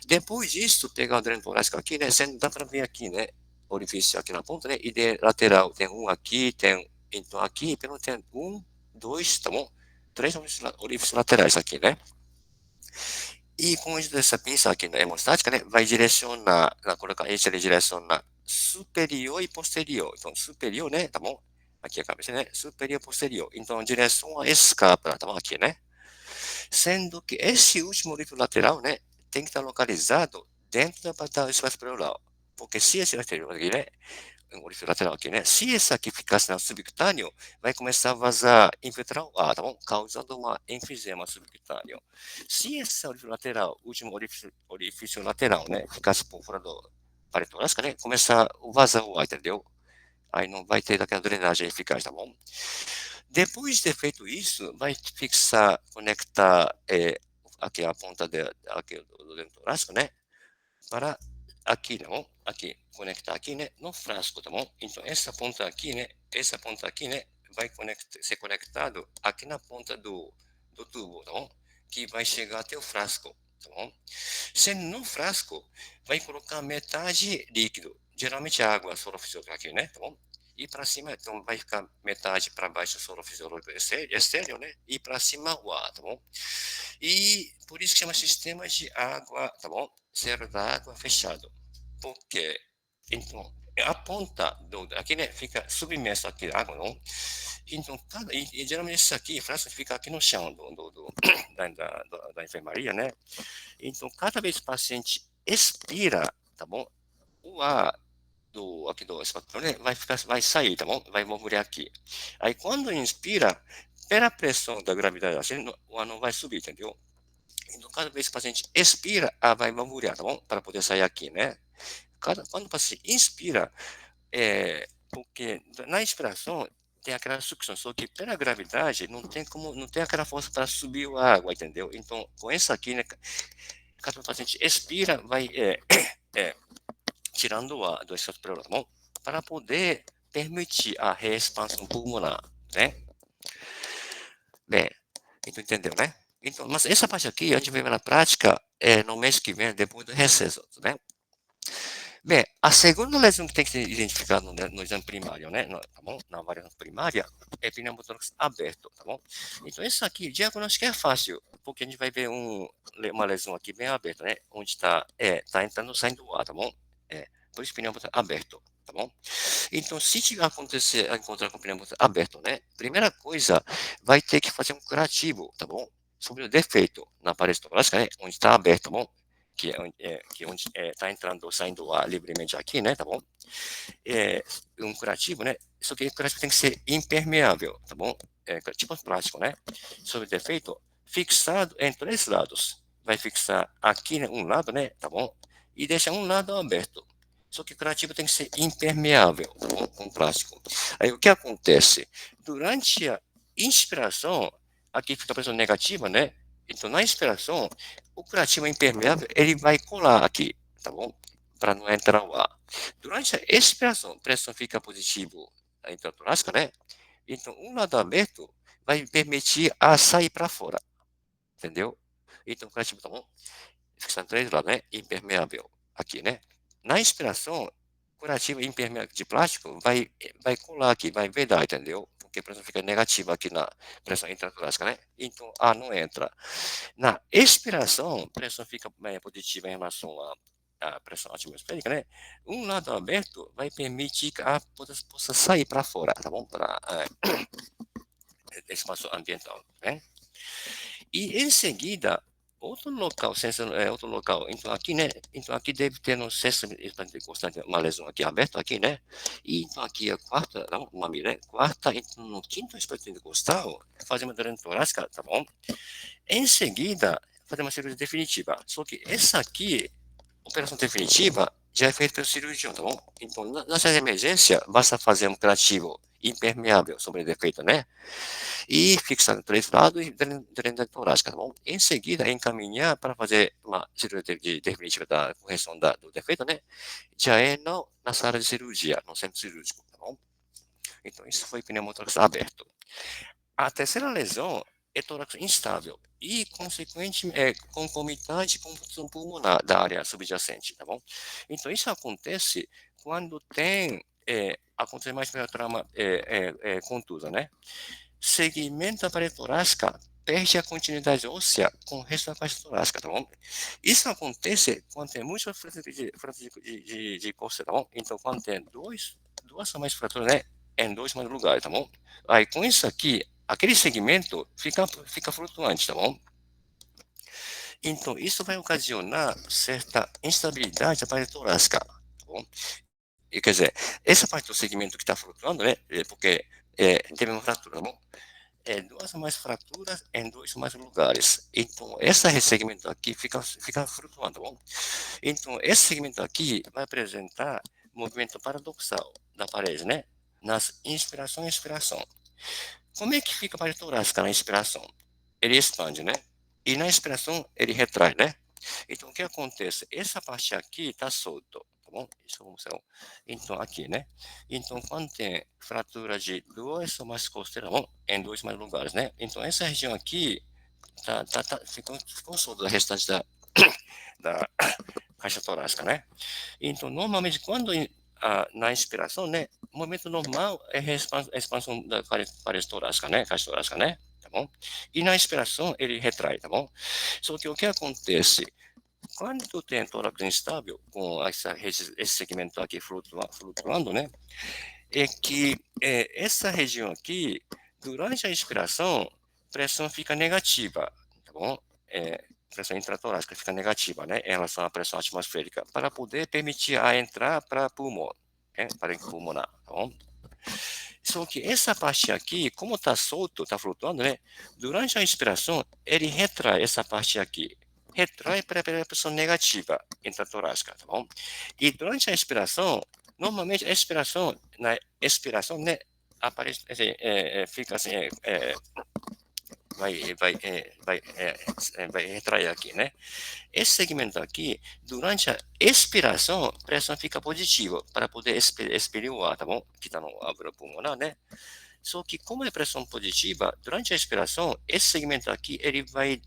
Depois disso, pegar o dreno torácico aqui, né? Sendo, dá para ver aqui, né? Orifício aqui na ponta, né? E de lateral, tem um aqui, tem então aqui, pelo tem um, dois, tá bom? Três orifícios laterais aqui, né? E com isso dessa pinça aqui na hemostática, né? Vai direcionar, colocar esse ele direciona superior e posterior. Então, superior, né? Tá bom? Aqui a cabeça, né? Superior e posterior. Então, direção à escápula, tá bom? Aqui, né? Sendo que esse último orifício lateral, né, tem que estar localizado dentro da espaço pleural. Porque se esse lateral aqui, né, um orifício lateral aqui, né, se esse aqui ficasse na subcutâneo, vai começar a vazar, infiltrar o ar, tá bom? Causando uma enfisema subcutâneo. Se esse orifício lateral, último orifício lateral, né, ficasse por fora do parede torácica, né, começar a vazar o ar, entendeu? Aí não vai ter aquela drenagem eficaz, tá bom? Depois de ter feito isso, vai fixar, conectar aqui a ponta aqui, do dente torácico, né? Para aqui, tá bom? Aqui, conectar aqui, né? No frasco, tá bom? Então, essa ponta aqui, né? Essa ponta aqui, né? Vai ser conectado aqui na ponta do tubo, tá bom? Que vai chegar até o frasco, tá bom? Sendo no frasco, vai colocar metade líquido, geralmente água solofiscal aqui, né? Tá bom? E para cima, então vai ficar metade para baixo solo fisiológico estéreo, né? E para cima o ar, tá bom? E por isso que chama sistema de água, tá bom? Zero da água fechado. Por quê? Então, a ponta aqui, né, fica submerso aqui a água, não? Então, e geralmente isso aqui, frasco fica aqui no chão da enfermaria, né? Então, cada vez que o paciente expira, tá bom? O ar aqui do espaço, né, vai sair, tá bom? Vai mergulhar aqui. Aí, quando inspira, pela pressão da gravidade, assim, o ar não vai subir, entendeu? Então, cada vez que o paciente expira, vai mergulhar, tá bom? Para poder sair aqui, né? Quando o paciente inspira, porque na inspiração tem aquela sucção, só que pela gravidade não tem aquela força para subir a água, entendeu? Então, com essa aqui, né, quando o paciente expira, vai tirando o ar do excesso pleural, tá bom? Para poder permitir a reexpansão pulmonar, né? Bem, então entendeu, né? Então, mas essa parte aqui a gente vai ver na prática no mês que vem, depois do recesso, né? Bem, a segunda lesão que tem que ser identificada no exame primário, né? Tá bom? Na avaliação primária, é pneumotórax aberto, tá bom? Então, isso aqui, diagnóstico é fácil, porque a gente vai ver uma lesão aqui bem aberta, né? Onde tá entrando e saindo o ar, tá bom? Por isso pneumotórax aberto, tá bom? Então, se encontrar com pneumotórax aberto, né? Primeira coisa, vai ter que fazer um curativo, tá bom? Sobre o defeito na parede torácica, né? Onde está aberto, tá bom? Que é onde está entrando ou saindo ar livremente aqui, né? Tá bom? Um curativo, né? Só que o curativo tem que ser impermeável, tá bom? Tipo plástico, né? Sobre o defeito, fixado em 3 lados. Vai fixar aqui, né, um lado, né? Tá bom? E deixa um lado aberto. Só que o curativo tem que ser impermeável, tá bom? Com plástico. Aí o que acontece? Durante a inspiração, aqui fica a pressão negativa, né? Então, na inspiração, o curativo impermeável, ele vai colar aqui, tá bom? Para não entrar o ar. Durante a expiração, a pressão fica positivo intratorácica, né? Então, um lado aberto vai permitir a sair para fora, entendeu? Então, o curativo, tá bom? Fica 3 lados, né? Impermeável aqui, né? Na inspiração, curativo impermeável de plástico vai colar aqui, vai vedar, entendeu? Porque a pressão fica negativa aqui na pressão intratorácica, né? Então, ar não entra. Na expiração, a pressão fica positiva em relação à pressão atmosférica, né? Um lado aberto vai permitir que a ar possa sair para fora, tá bom? Para espaço ambiental, né? E em seguida, outro local. Então aqui, né? Então aqui deve ter no sexto constante uma lesão aqui aberta aqui, né? E então aqui a quarta, não, uma né? Quarta, então no quinto espaço intercostal, fazer uma drena torácica, tá bom? Em seguida, fazer uma cirurgia definitiva. Só que essa aqui, operação definitiva, já é feita pelo cirurgião, tá bom? Então, na sala de emergência, basta fazer um curativo impermeável sobre o defeito, né? E fixar 3 lados e drena torácica, tá bom? Em seguida, encaminhar para fazer uma cirurgia definitiva da correção do defeito, né? Já é na sala de cirurgia, no centro cirúrgico, tá bom? Então, isso foi pneumotórax aberto. A terceira lesão é tórax instável e, consequentemente, concomitante com função pulmonar da área subjacente, tá bom? Então, isso acontece quando acontece mais pela trauma contusa, né? Segmento da parede torácica perde a continuidade óssea com o resto da parte torácica, tá bom? Isso acontece quando tem múltiplas fraturas de costa, tá bom? Então, quando tem duas ou mais fraturas, né? Em 2 mais lugares, tá bom? Aí, com isso aqui, aquele segmento fica flutuante, tá bom? Então, isso vai ocasionar certa instabilidade da parede torácica, tá bom? E, quer dizer, essa parte do segmento que está flutuando, né? Porque teve uma fratura, tá bom? 2 ou mais fraturas em 2 ou mais lugares. Então, esse segmento aqui fica flutuando, tá bom? Então, esse segmento aqui vai apresentar movimento paradoxal da parede, né? Nas inspiração e expiração. Como é que fica a parede torácica na inspiração? Ele expande, né? E na expiração ele retrai, né? Então, o que acontece? Essa parte aqui está solto, tá bom? Isso vamos ver. Então, aqui, né? Então, quando tem fratura de 2 ou mais costeiras, tá bom? Em 2 mais lugares, né? Então, essa região aqui ficou solta da restante da caixa torácica, né? Então, normalmente, quando na inspiração, né? momento normal é a expansão da parede torácica, né? Caixa torácica, né? Tá bom? E na expiração ele retrai, tá bom? Só que o que acontece? Quando tem tórax instável, com esse segmento aqui flutuando, né? É que essa região aqui, durante a expiração, a pressão fica negativa, tá bom? Pressão intratorácica fica negativa, né, em relação à pressão atmosférica, para poder permitir a entrar para pulmão, para pulmonar, tá bom? Só que essa parte aqui, como está solto, está flutuando, né, durante a inspiração, ele retrai essa parte aqui, retrai para a pressão negativa intratorácica, tá bom? E durante a expiração, normalmente a expiração, na expiração, né, aparece, fica assim, vai retrair aqui, né? Esse segmento aqui, durante a expiração, a pressão fica positiva para poder expelir o ar, tá bom? Que está no alvéolo pulmonar, né? Só que como é pressão positiva, durante a expiração, esse segmento aqui, ele vai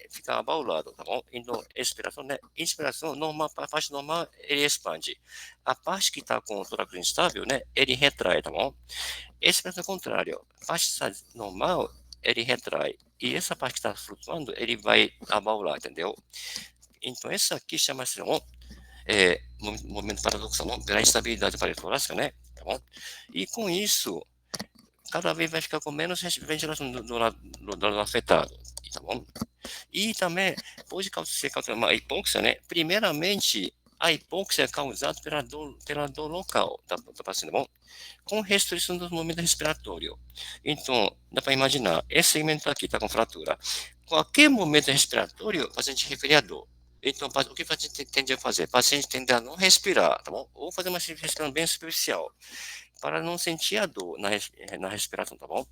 ficar abaulado, tá bom? Então, expiração, né? Inspiração, normal, a parte normal, ele expande. A parte que está com o tórax instável, né? Ele retrai, tá bom? Expiração contrária, a parte normal, ele retrai. E essa parte que está flutuando, ele vai abaular, entendeu? Então, essa aqui chama-se movimento paradoxal, pela instabilidade paratorácica, né? Tá bom? E com isso, cada vez vai ficar com menos ventilação do lado afetado, tá bom? E também pode ser causada uma hipóxia, né? Primeiramente, a hipóxia é causada pela dor local da paciente, tá bom? Com restrição do movimento respiratório. Então, dá para imaginar, esse segmento aqui está com fratura. Qualquer momento respiratório, o paciente refere a dor. Então, o que o paciente tende a fazer? O paciente tende a não respirar, tá bom? Ou fazer uma respiração bem superficial, para não sentir a dor na respiração, tá bom?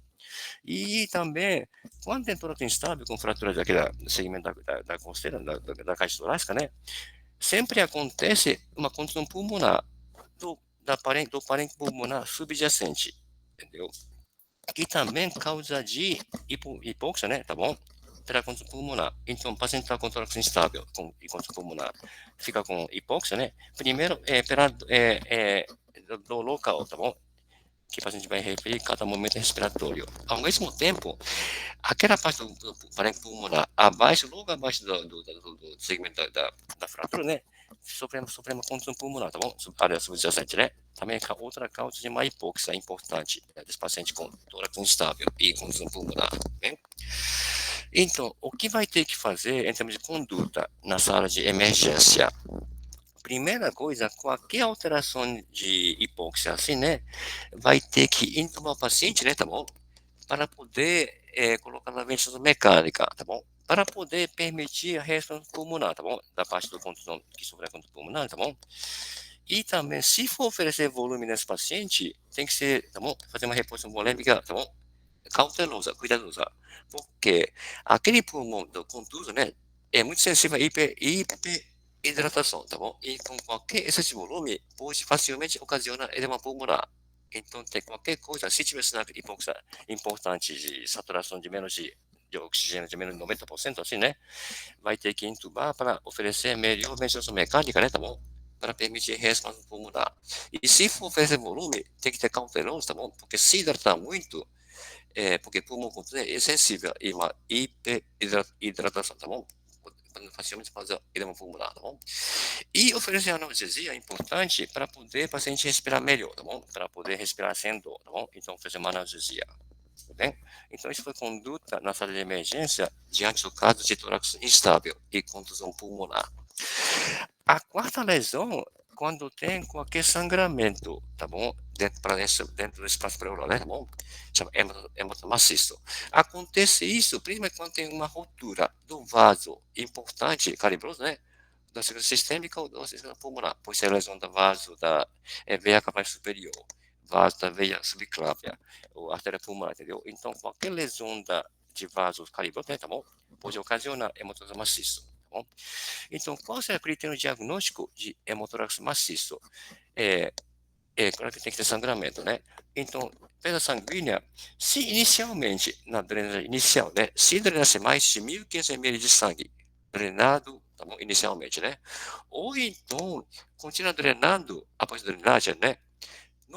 E também, quando tem tórax instável, com fratura do segmento da costeira, da caixa torácica, né? Sempre acontece uma condição pulmonar do parênquima pulmonar subjacente, entendeu? Que também causa de hipóxia, né? Tá bom? Pela condição pulmonar. Então, o paciente está com tórax instável e condição pulmonar, fica com hipóxia, né? Primeiro, do local, tá bom? Que o paciente vai referir cada momento respiratório. Ao mesmo tempo, aquela parte do parênquima pulmonar, logo abaixo do segmento da fratura, né? Sofrendo uma condição pulmonar, tá bom? Área subjacente, né? Também é outra causa de uma hipóxia importante, né, desse paciente com tórax instável e condição pulmonar, bem? Então, o que vai ter que fazer em termos de conduta na sala de emergência? Primeira coisa, qualquer alteração de hipóxia assim, né, vai ter que intubar o paciente, né, tá bom? Para poder colocar na ventilação mecânica, tá bom? Para poder permitir a ressonância pulmonar, tá bom? Da parte do contusão que sofre a contusão pulmonar, tá bom? E também, se for oferecer volume nesse paciente, tem que ser, tá bom? Fazer uma reposição volêmica, tá bom? Cautelosa, cuidadosa. Porque aquele pulmão do contuso, né, é muito sensível a hiperidratação, tá bom? E com qualquer excesso de volume, pode facilmente ocasionar edema pulmonar. Então, tem qualquer coisa, se tiver sinal hipóxia importante de saturação de menos de oxigênio de menos de 90%, assim, né? Vai ter que intubar para oferecer melhor ventilação mecânica, né? Tá bom? Para permitir resposta pulmonar. E se for oferecer volume, tem que ter cauteloso, tá bom? Porque se hidratar muito, porque pulmão é sensível a uma hiperidratação, tá bom? Facilmente fazer edema pulmonar, tá bom? E oferecer analgesia é importante para poder o paciente respirar melhor, tá bom? Para poder respirar sem dor, tá bom? Então, oferecer uma analgesia, tá bem? Então, isso foi conduta na sala de emergência diante do caso de tórax instável e contusão pulmonar. A quarta lesão, quando tem qualquer sangramento, tá bom? Dentro do espaço pleural, né, tá bom? Chama hematoma cisto. Acontece isso, principalmente quando tem uma ruptura do vaso importante, calibroso, né? Da circulação sistêmica ou da circulação pulmonar. Pode ser lesão do vaso da veia cavalar superior, vaso da veia subclávia, ou artéria pulmonar, entendeu? Então, qualquer lesão de vaso calibroso, né, tá bom? Pode ocasionar hematoma maciço, tá bom? Então, qual será o critério diagnóstico de hemotórax maciço? Claro que tem que ter sangramento, né? Então, pedra sanguínea, se inicialmente, na drenagem inicial, né? Se drenasse mais de 1.500 ml de sangue drenado, tá bom? Inicialmente, né? Ou então, continua drenando após a drenagem, né?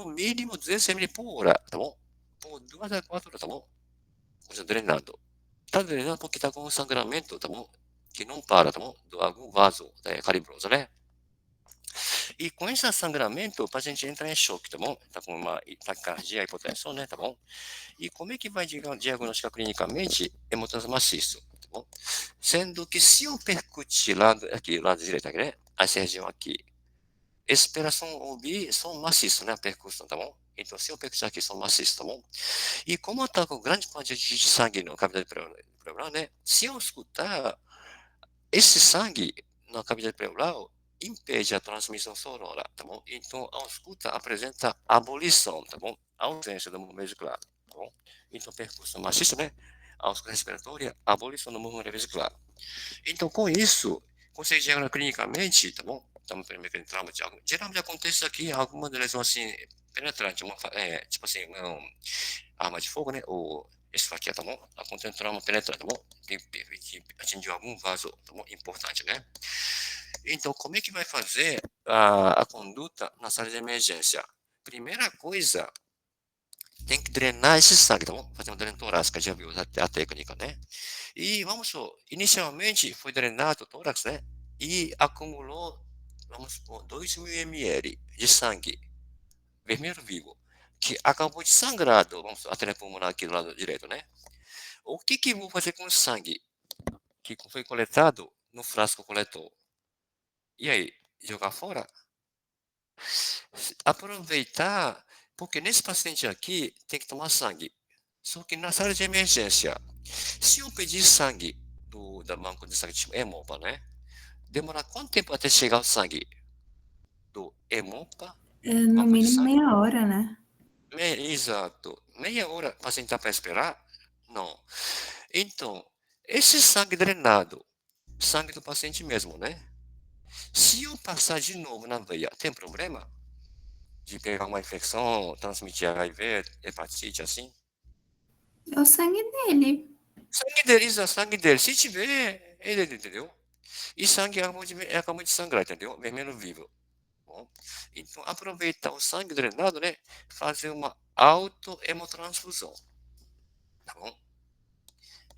no mínimo 200 ml por hora, tá bom? Por 2 a 4 horas, tá bom? Você drenando. Tá drenando porque tá com um sangramento, tá bom? Que não para, tá bom? Do algum vaso calibroso, né? E com esse sangramento, o paciente entra em choque, tá bom? Tá com uma taquicardia, hipotensão, né? Tá bom? E como é que vai diagnosticar clinicamente hematomas maciço, tá bom? Sendo que se eu percutir aqui, lado direito aqui, né? Essa região aqui, esperação ouvir são maciços, né? A percussão, tá bom? Então, se eu percutir aqui, são maciços, tá bom? E como eu tô com grande quantidade de sangue na cavidade pleural, né? Se eu escutar esse sangue na cavidade pleural, impede a transmissão sonora, tá bom? Então, a escuta apresenta abolição, tá bom? Ausência do movimento vesicular, tá bom? Então, percussão maciça, né? A escuta respiratória, abolição do movimento vesicular. Então, com isso, consegue chegar clinicamente, tá bom? Estamos primeiro trauma de algo. Geralmente acontece aqui alguma lesão assim, penetrante, tipo assim, uma arma de fogo, né? Ou esfaqueia, tá bom? Acontece trauma penetrante, tá bom? Que atingiu algum vaso, tá bom? Importante, né? Então, como é que vai fazer a conduta na sala de emergência? Primeira coisa, tem que drenar esse sangue, tá bom? Fazer uma dreno torácica, já viu a técnica, né? E vamos supor, inicialmente foi drenado o tórax, né? E acumulou, vamos supor, 2.000 ml de sangue vermelho vivo, que acabou de sangrado, vamos supor, a pulmonar aqui do lado direito, né? O que vou fazer com o sangue que foi coletado no frasco coletor? E aí, jogar fora? Aproveitar, porque nesse paciente aqui tem que tomar sangue. Só que na sala de emergência, se eu pedir sangue da banco de sangue tipo hemopa, né? Demora quanto tempo até chegar o sangue do hemopa, No banco de mínimo sangue? meia hora, né? Exato. Meia hora para sentar para esperar? Não. Então, esse sangue drenado, sangue do paciente mesmo, né? Se eu passar de novo na veia, tem problema? De pegar uma infecção, transmitir HIV, hepatite, assim? É o sangue dele. Sangue dele, isso é sangue dele. Se tiver, ele, entendeu? E sangue acabou de sangrar, entendeu? Vermelho vivo. Bom, então, aproveitar o sangue drenado, né? Fazer uma autohemotransfusão. Tá bom?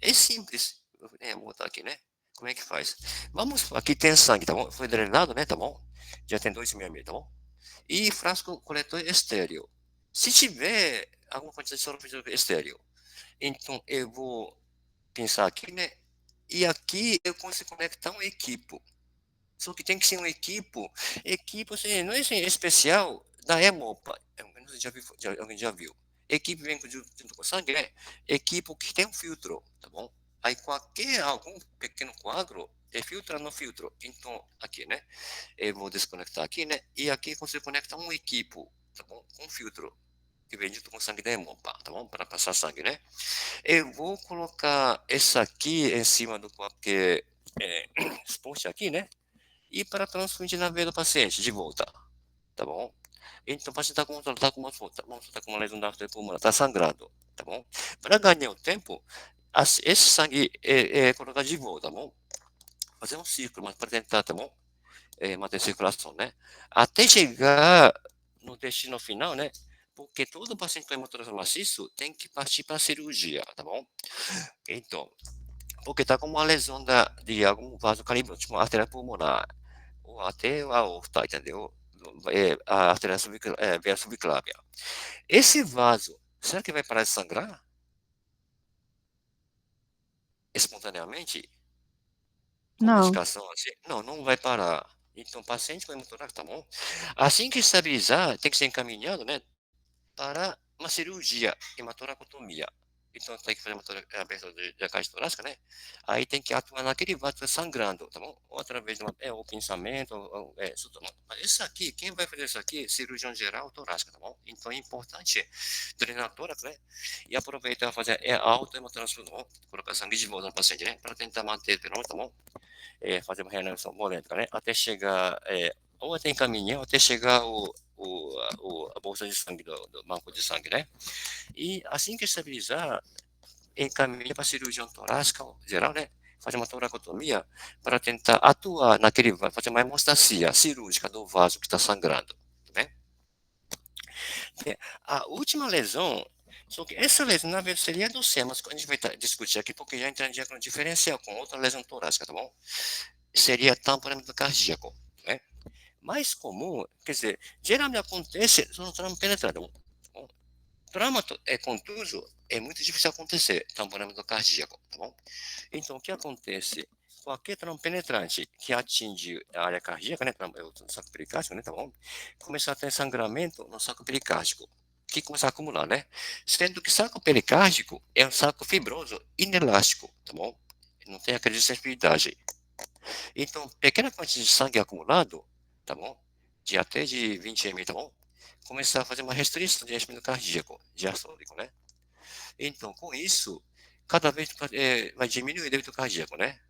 É simples. Vou botar aqui, né? Como é que faz? Vamos, aqui tem sangue, tá bom? Foi drenado, né? Tá bom? Já tem 2.000 ml, tá bom? E frasco coletor estéreo. Se tiver alguma quantidade de soro estéreo, então eu vou pensar aqui, né? E aqui eu consigo conectar um equipo. Só que tem que ser um equipo assim, não é assim, especial da Hemopa. Não sei se alguém já viu. Equipe vem junto com sangue, né? Equipe que tem um filtro, tá bom? Aí algum pequeno quadro, filtra no filtro. Então, aqui, né? Eu vou desconectar aqui, né? E aqui você conecta um equipo, tá bom? Com filtro, que vem junto com sangue da Hemopa, tá bom? Para passar sangue, né? Eu vou colocar essa aqui em cima do qualquer exposto aqui, né? E para transfundir na veia do paciente de volta, tá bom? Então, o paciente está com uma lesão da artéria pulmonar, está sangrando, tá bom? Para ganhar o tempo, esse sangue é colocado de volta, tá bom? Fazer um ciclo, mas para tentar, tá bom? Manter a circulação, né? Até chegar no destino final, né? Porque todo paciente com hematotrose maciço tem que partir para a cirurgia, tá bom? Então, porque está com uma lesão de algum vaso calibroso, tipo uma artéria pulmonar, ou até a aorta, entendeu? A artéria veia subclávia. Esse vaso, será que vai parar de sangrar espontaneamente? Com Não. medicação assim? Não, não vai parar. Então, paciente com hematorágico, tá bom? Assim que estabilizar, tem que ser encaminhado, né? Para uma cirurgia, hematoracotomia. Então, tem que fazer uma abertura da caixa torácica, né? Aí tem que atuar naquele vaso que tá sangrando, tá bom? Ou através de o pensamento, isso, tá bom? Mas isso aqui, quem vai fazer isso aqui? Cirurgião geral torácica, tá bom? Então, é importante drenar tórax, né? E aproveitar fazer auto-hemotransfusão, tá bom? Colocar sangue de volta no paciente, né? Para tentar manter, tá bom? Fazer uma reanimação molética, né? Até chegar, ou até encaminhar, ou até chegar a bolsa de sangue do banco de sangue, né? E assim que estabilizar, encaminha para a cirurgião torácica geral, né? Fazer uma toracotomia para tentar atuar naquele vaso, fazer uma hemostasia cirúrgica do vaso que está sangrando, né? A última lesão, só que essa lesão, na verdade, seria do C, mas a gente vai discutir aqui, porque já entra em diagrama diferencial com outra lesão torácica, tá bom? Seria tamponamento cardíaco, né? Mais comum, quer dizer, geralmente acontece no trauma penetrado. Trauma contuso é muito difícil acontecer, tamponamento cardíaco, tá bom? Então, o que acontece? Qualquer trauma penetrante que atinge a área cardíaca, né, o saco pericárdico, né, tá bom? Começa a ter sangramento no saco pericárdico, que começa a acumular, né? Sendo que saco pericárdico é um saco fibroso, inelástico, tá bom? Não tem aquela sensibilidade. Então, pequena quantidade de sangue acumulado, tá bom? De até de 20 ml, tá bom? Começar a fazer uma restrição de enchimento cardíaco, diastólico, né? Então, com isso, cada vez vai diminuir o débito cardíaco, né?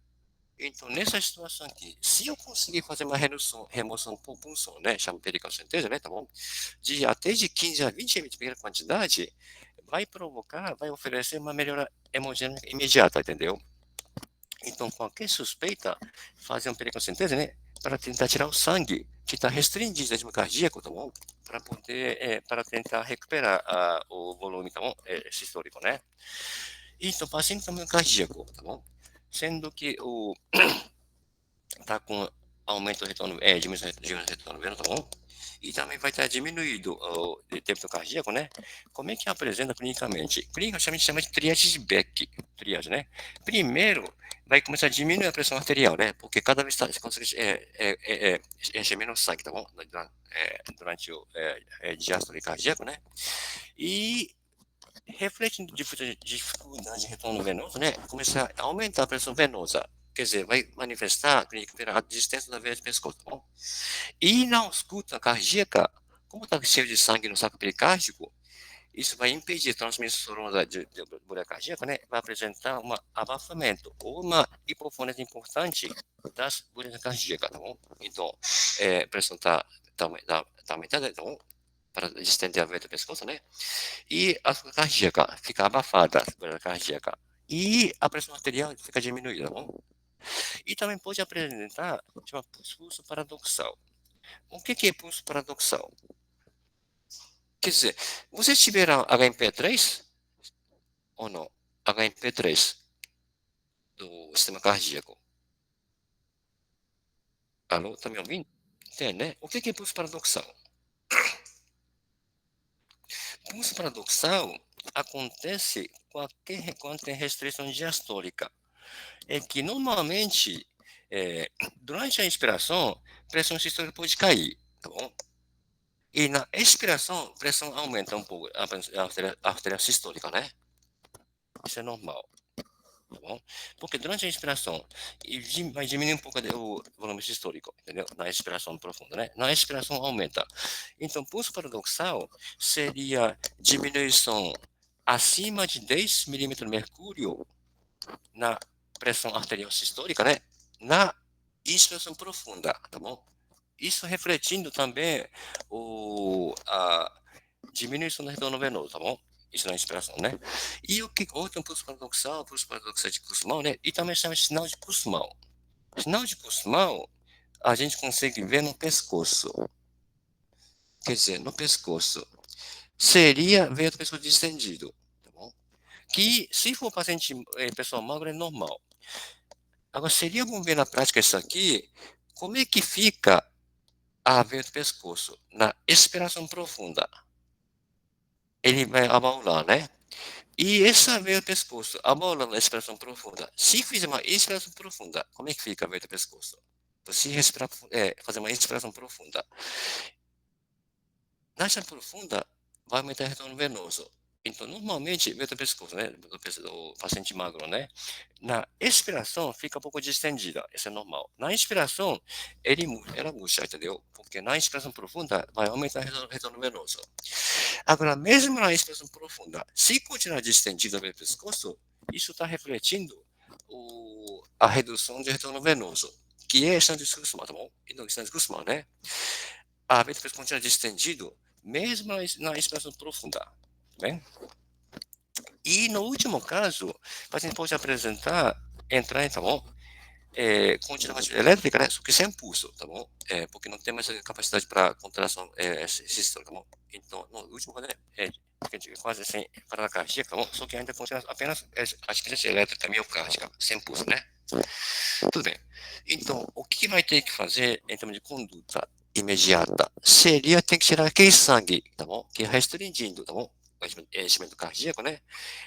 Então, nessa situação aqui, se eu conseguir fazer uma remoção por punção, né? Chama pericalcentese, né? Tá bom? De até de 15 a 20 ml de pequena quantidade, vai oferecer uma melhora hemodinâmica imediata, entendeu? Então, qualquer suspeita, fazer uma pericalcentese, né? Para tentar tirar o sangue que está restringido no ritmo cardíaco, tá bom? Para poder, para tentar recuperar o volume, tá bom? Sistólico, né? Então, paciente também cardíaco, tá bom? Sendo que o tá com aumento do retorno, diminuição do retorno veno, tá bom? E também vai estar diminuído o débito cardíaco, né? Como é que apresenta clinicamente? Clinicamente chama de triagem de Beck, triagem, né? Primeiro, vai começar a diminuir a pressão arterial, né? Porque cada vez você consegue encher menos sangue, tá bom? Durante o diástole cardíaco, né? E refletindo dificuldade de retorno venoso, né? Começar a aumentar a pressão venosa. Quer dizer, vai manifestar a distância da veia do pescoço, tá bom? E na ausculta cardíaca, como está cheio de sangue no saco pericárdico, isso vai impedir a transmissão de bolha cardíaca, né? Vai apresentar um abafamento ou uma hipofonese importante das bolhas cardíacas, tá bom? Então, a pressão está aumentada, tá bom? Para distender a veia do pescoço, né? E a açúcar cardíaca fica abafada, a bolha cardíaca. E a pressão arterial fica diminuída, tá bom? E também pode apresentar pulso paradoxal. O que é pulso paradoxal? Quer dizer, vocês tiveram HMP3 ou não? HMP3 do sistema cardíaco. Alô, tá me ouvindo? Tem, né? O que é pulso paradoxal? Pulso paradoxal acontece quando tem restrição diastólica. É que normalmente, durante a inspiração, a pressão sistólica pode cair, tá bom? E na expiração, a pressão aumenta um pouco, a artéria sistólica, né? Isso é normal, tá bom? Porque durante a inspiração, vai diminuir um pouco o volume sistólico, entendeu? Na expiração profunda, né? Na expiração aumenta. Então, pulso paradoxal seria diminuição acima de 10 milímetros de mercúrio na pressão arterial sistólica, né? Na inspiração profunda, tá bom? Isso refletindo também a diminuição do retorno venoso, tá bom? Isso na inspiração, né? E o que outro pulso paradoxal de Kussmaul, né? E também chama de sinal de Kussmaul. Sinal de Kussmaul, a gente consegue ver no pescoço. Quer dizer, no pescoço. Seria ver o pescoço distendido, tá bom? Que, se for paciente, pessoa magra, é normal. Agora, seria bom ver na prática isso aqui, como é que fica a veia do pescoço na expiração profunda. Ele vai abaular, né? E essa veia do pescoço, abaulando a expiração profunda. Se fizer uma expiração profunda, como é que fica a veia do pescoço? Se respirar, fazer uma expiração profunda. Na expiração profunda, vai aumentar o retorno venoso. Então, normalmente, veia do pescoço, né? Do paciente magro, né? Na expiração, fica um pouco distendida. Isso é normal. Na inspiração, ela murcha, entendeu? Porque na inspiração profunda, vai aumentar o retorno venoso. Agora, mesmo na inspiração profunda, se continuar distendido o pescoço, isso está refletindo a redução de retorno venoso, que é estante de Kussmaul, tá bom? Então, estante de Kussmaul, né? A veia do pescoço continua distendido, mesmo na inspiração profunda, tá bem? E no último caso, o paciente pode entrar, tá bom? continuamente elétrica, né? Só que sem pulso, tá bom? Porque não tem mais capacidade para contração sistólica, tá bom? Então, no último, né? Quase sem parada cardíaca, tá bom? Só que ainda continua apenas aspiração elétrica miocárdica, sem pulso, né? Tudo bem. Então, o que vai ter que fazer em termos de conduta imediata seria ter que tirar aquele sangue, tá bom? Que é restringindo, tá bom? O enchimento cardíaco, né?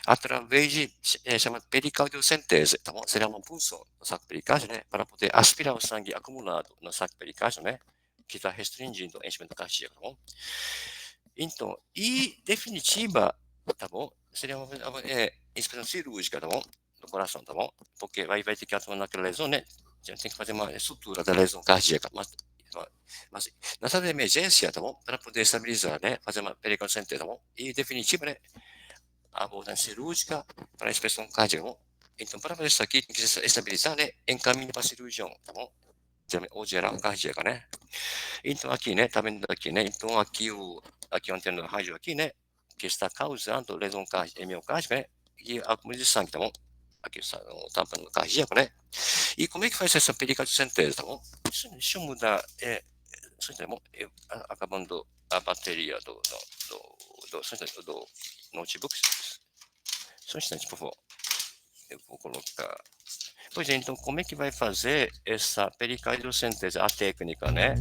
Através de chamada pericardiocentese, tá bom? Seria uma punção no saco pericárdio, né? Para poder aspirar o sangue acumulado no saco pericárdio, né? Que está restringindo o enchimento cardíaco, tá bom? Então, e definitiva, tá bom? Seria uma inspeção cirúrgica, tá bom? Do coração, tá bom? Porque vai ter que atuar naquela lesão, né? Já tem que fazer uma sutura da lesão cardíaca. Mas na sala de emergência, tá bom? Para poder estabilizar, né? Fazer uma pericardiocentese, tá bom? E definitiva, né? A abordagem cirúrgica para a inspeção cardíaca, tá bom? Então, para fazer isso aqui, tem que estabilizar, né? Encaminho para cirurgião, tá bom? Ou geral cardíaca, né? Então, aqui, né? Tá vendo aqui, né? Então, aqui o antena do rádio aqui, né? Que está causando lesão miocárdica, né? E acúmulo de sangue, tá bom? Aqui o tampa cardíaco, né? E como é que faz essa pericardiocentese, tá bom? Deixa eu mudar, tá bom? Acabando a bateria do notebook. Só um instante, por favor. Eu vou colocar. Pois é, então, como é que vai fazer essa pericardiocentese? A técnica, né?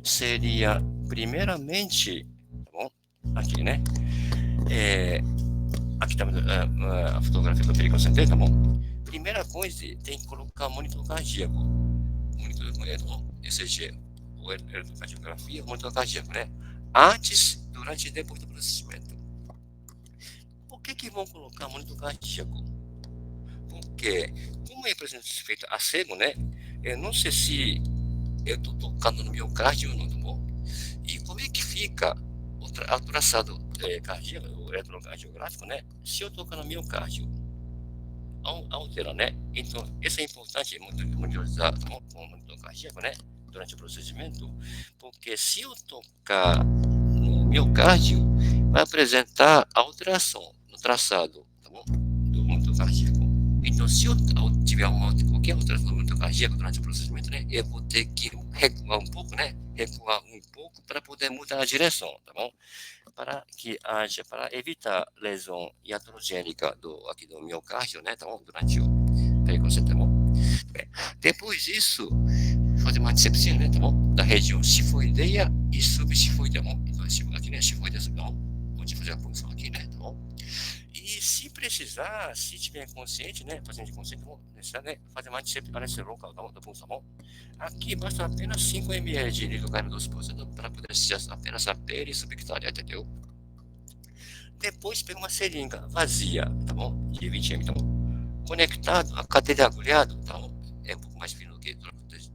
Seria, primeiramente, tá bom? Aqui, né? Aqui está a fotografia do pericardiocentese, tá bom? Primeira coisa, tem que colocar monitor cardíaco. Monitor ECG, ou eletrocardiografia, monitor cardíaco, né? Antes, durante e depois do procedimento. Por que vão colocar monitor cardíaco? Porque, como é feito a cego, né? Eu não sei se eu estou tocando no miocárdio ou não, tá bom? E como é que fica o traçado cardíaco, o eletrocardiográfico, né? Se eu tocar no miocárdio, altera, né? Então, isso é importante monitorizar com o monitor cardíaco, né? Durante o procedimento, porque se eu tocar no miocárdio, vai apresentar alteração no traçado, tá bom? Do monitor cardíaco. Então, se eu tiver qualquer alteração do monitor cardíaco durante o procedimento, né? Eu vou ter que recuar um pouco, né? Recuar um pouco para poder mudar a direção, tá bom? Para evitar lesão iatrogênica aqui do miocárdio, né? Tá bom? Durante o pericardiocentese, tá bom? Bem, depois disso, fazer uma dissecção, né? Tá bom? Da região sifoideia e subsifoideia, tá bom? Então, aqui, né? Sifoideia, tá bom? Onde fazer a punção aqui, né? Tá bom? E se precisar, se tiver consciente, né? Paciente consciente, né? Fazer uma dissecção nesse local, tá bom? Da punção, tá bom? Aqui basta apenas 5 ml de hidrocarburo dos para poder assistir apenas a pele subcutânea, entendeu? Depois pega uma seringa vazia, tá bom? De 20 ml, tá bom? Conectado a cadeira agulhado, tá bom? É um pouco mais fino do que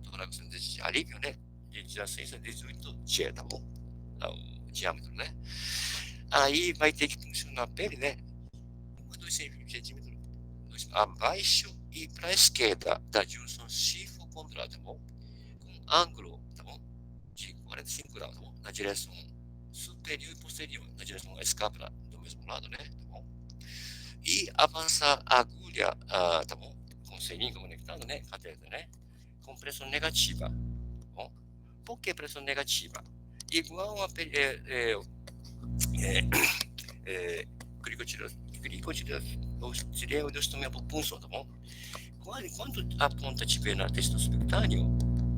torax de alívio, né? De 16 a 18 G, tá bom? O diâmetro, né? Aí vai ter que funcionar a pele, né? 2 centímetros abaixo e para a esquerda da junção sifocondral, tá bom? Com ângulo, tá bom? De 45 graus, tá bom? Na direção superior e posterior, na direção da escápula do mesmo lado, né? Tá bom? E avançar a agulha, tá bom? Com seringa conectada, né? Cateter, né? Com pressão negativa, tá bom? Por que pressão negativa? Igual a glicotireoidostomia por punção, tá bom? Quando a ponta estiver na testa subcutâneo,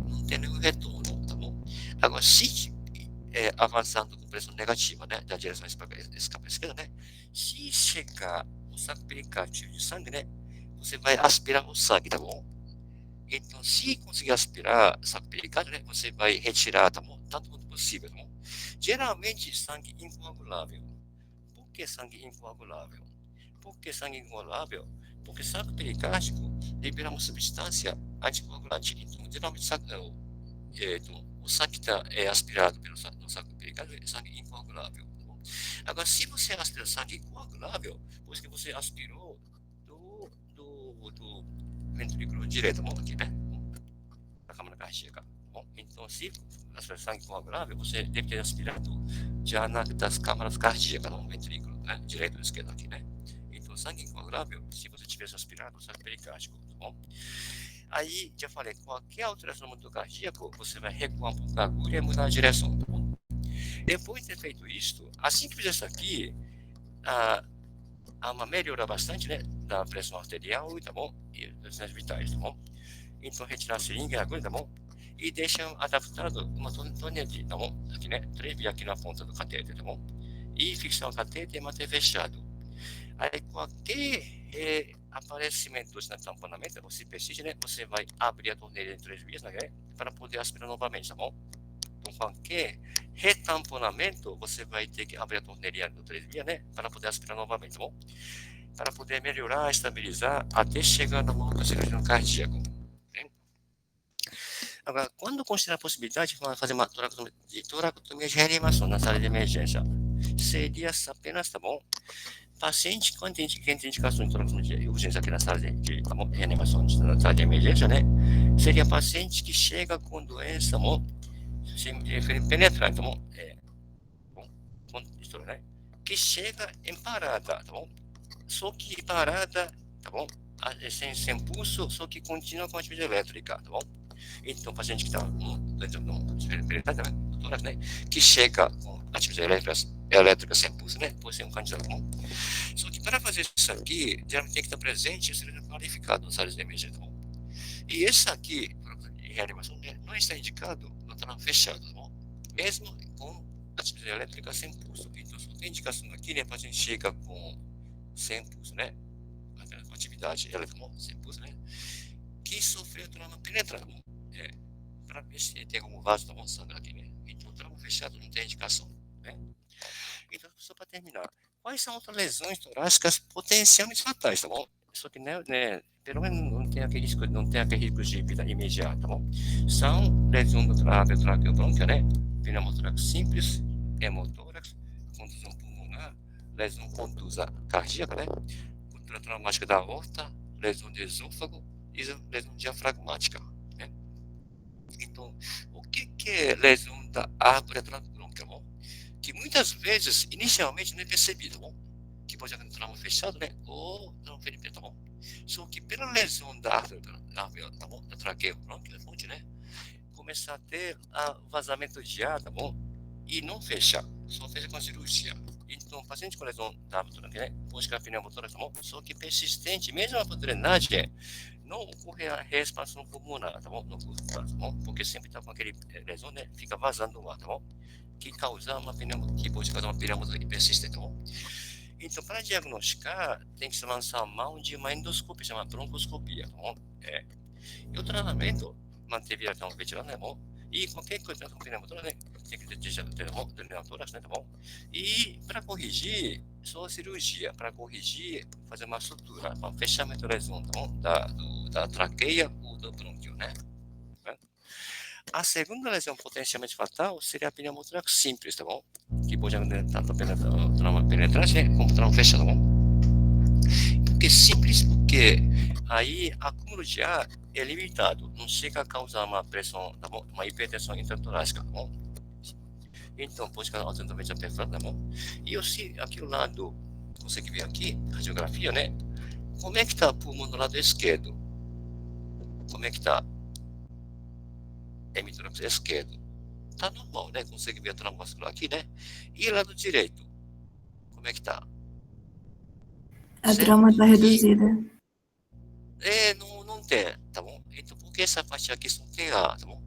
não tem nenhum retorno, tá bom? Agora, se avançando com pressão negativa, né, da direção escápula esquerda, né, se chegar o saco pericárdio de sangue, né, você vai aspirar o sangue, tá bom? Então, se conseguir aspirar o saco pericárdio, né, você vai retirar, tá bom? Tanto quanto possível, tá bom? Geralmente, sangue incoagulável. Por que sangue incoagulável? Por que sangue incoagulável? Porque saco pericárdico libera uma substância anticoagulante. Então, geralmente, o sangue está aspirado pelo saco pericárdio é sangue incoagulável. Tá bom? Agora, se você aspira sangue coagulável, pois que você aspirou do ventrículo direito, bom, aqui, né? Da câmara cardíaca. Bom, então, se aspirar sangue coagulável, você deve ter aspirado já das câmaras cardíacas, no ventrículo, né? Direito ou esquerdo aqui, né? Então, sangue incoagulável, se você tivesse aspirado o saco pericárdico, tá bom? Aí, já falei, qualquer alteração no motor cardíaco, você vai recuar um pouco a agulha e mudar a direção, tá bom? Depois de ter feito isso, assim que fizer isso aqui, há uma melhora bastante, né, da pressão arterial, tá bom? E dos sinais vitais, tá bom? Então, retirar a seringa e a agulha, tá bom? E deixa adaptado uma tonelite, tá bom? Aqui, né? 3 aqui na ponta do catéter, tá bom? E fixar o catéter e manter fechado. Aí, qualquer aparecimento do tamponamento, você persiste, né? Você vai abrir a torneira em 3 vias, né? Para poder aspirar novamente, tá bom? Então, qualquer retamponamento, você vai ter que abrir a torneirinha do 3 vias, né? Para poder aspirar novamente, tá bom? Para poder melhorar, estabilizar, até chegar no momento do cirurgião cardíaco. Né? Agora, quando considerar a possibilidade de fazer uma toracotomia de reanimação na sala de emergência, seria apenas, tá bom? Paciente, quem tem indicação de toracotomia de urgência aqui na sala de tá bom? Reanimação na sala de emergência, né? Seria paciente que chega com doença, tá bom? Penetrante, tá bom? Né? Que chega em parada, tá bom? Só que parada, tá bom? Sem pulso, só que continua com atividade elétrica, tá bom? Então, o paciente que está né? Que chega com atividade elétrica sem pulso, né? Pode ser um candidato, tá bom? Só que para fazer isso aqui, geralmente tem que estar presente e ser qualificado nas áreas de emergência, tá bom? E esse aqui, em reanimação, não está indicado no canal fechado, tá bom? Mesmo com atividade elétrica sem pulso. Então, só tem indicação aqui, né? O paciente chega com sem pulso, né? Com atividade elétrica sem pulso, né? Que sofreu trauma penetrante, para ver se tem algum vaso, tá bom? Sangue aqui, né? Então, trauma fechado não tem indicação, né? Então, só para terminar, quais são outras lesões torácicas potencialmente fatais, tá bom? Só que, né, pelo menos não tem aquele risco de vida imediata, tá bom? São lesões do traqueobronquia, né? Pneumotórax simples, hemotórax, contusão pulmonar, lesão contusa cardíaca, né? Cultura traumática da aorta, lesão de esôfago e lesão diafragmática, né? Então, o que é lesão da árvore traqueobronquia, bom? Que muitas vezes, inicialmente, não é percebido, bom? Que pode haver um trauma fechado, né? Ou trauma periférico, tá bom? Só que pela lesão da árvore, tá bom? Da traqueobronquia, né? Começar a ter vazamento de ar, tá bom? E não fecha, só fecha com a cirurgia. Então, o paciente com lesão da árvore, né? Pode ficar pneumotórax, tá bom? Só que persistente, mesmo a drenagem, não ocorre a reexpansão pulmonar, tá bom? No curto prazo, tá bom? Porque sempre tá com aquele lesão, né? Fica vazando o ar, tá bom? Que causar que pode causar uma pneumonia persistente, tá bom? Então, para diagnosticar, tem que se lançar a mão de uma endoscopia, chama broncoscopia, tá bom? E o tratamento, manter viração veterana, é bom? E qualquer coisa com pneumonia, né? Tem que ter tórax, né? Tá bom? E para corrigir, só a cirurgia, para corrigir, fazer uma sutura, para fechamento da lesão, tá bom? Da traqueia ou do brônquio, né? A segunda lesão potencialmente fatal seria a pneumotórax simples, tá bom? Que pode haver tanto trauma penetrante, né? Como trauma fechado, tá bom? Porque simples, porque aí acúmulo de ar é limitado, não chega a causar uma pressão, tá bom? Uma hipertensão intratorácica, tá bom? Então, pode causar altamente a perfuração, tá bom? E aqui o lado, você que vê aqui, a radiografia, né? Como é que está o pulmão do lado esquerdo? Como é que está? Hemitórax esquerdo. Tá normal, né? Consegue ver a trauma vascular aqui, né? E lado direito, como é que tá? A trauma está reduzida. Não tem, tá bom? Então, porque essa parte aqui só tem ar, tá bom?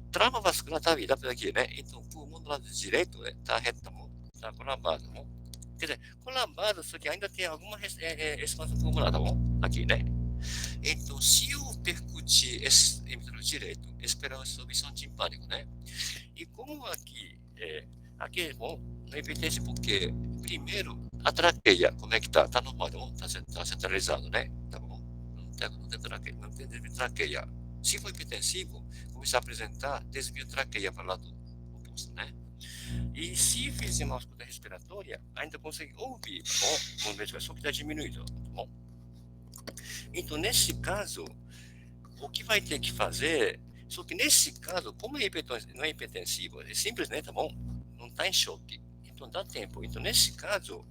Trauma vascular tá virado por aqui, né? Então, o pulmão do lado direito tá reto, tá bom? Tá colabado, tá bom? Quer dizer, colabado, só que ainda tem alguma expansão pulmonar, tá bom? Aqui, né? Então, se eu percutir esse hemitórax direito, esperando a submissão timpânica, né? E como aqui é bom, não evidência porque, primeiro, a traqueia, como é que tá? Tá normal, tá bom? Tá centralizado, né? Tá bom? Não tem traqueia. Se for hipertensivo, começar a apresentar desvio de traqueia para o lado oposto, né? E se fizer uma ausculta respiratória, ainda consegue ouvir, tá bom? Uma medicação que está diminuído, tá bom? Então, nesse caso, o que vai ter que fazer, só que nesse caso, como não é hipertensivo, é simples, né, tá bom? Não está em choque, então dá tempo. Então, nesse caso,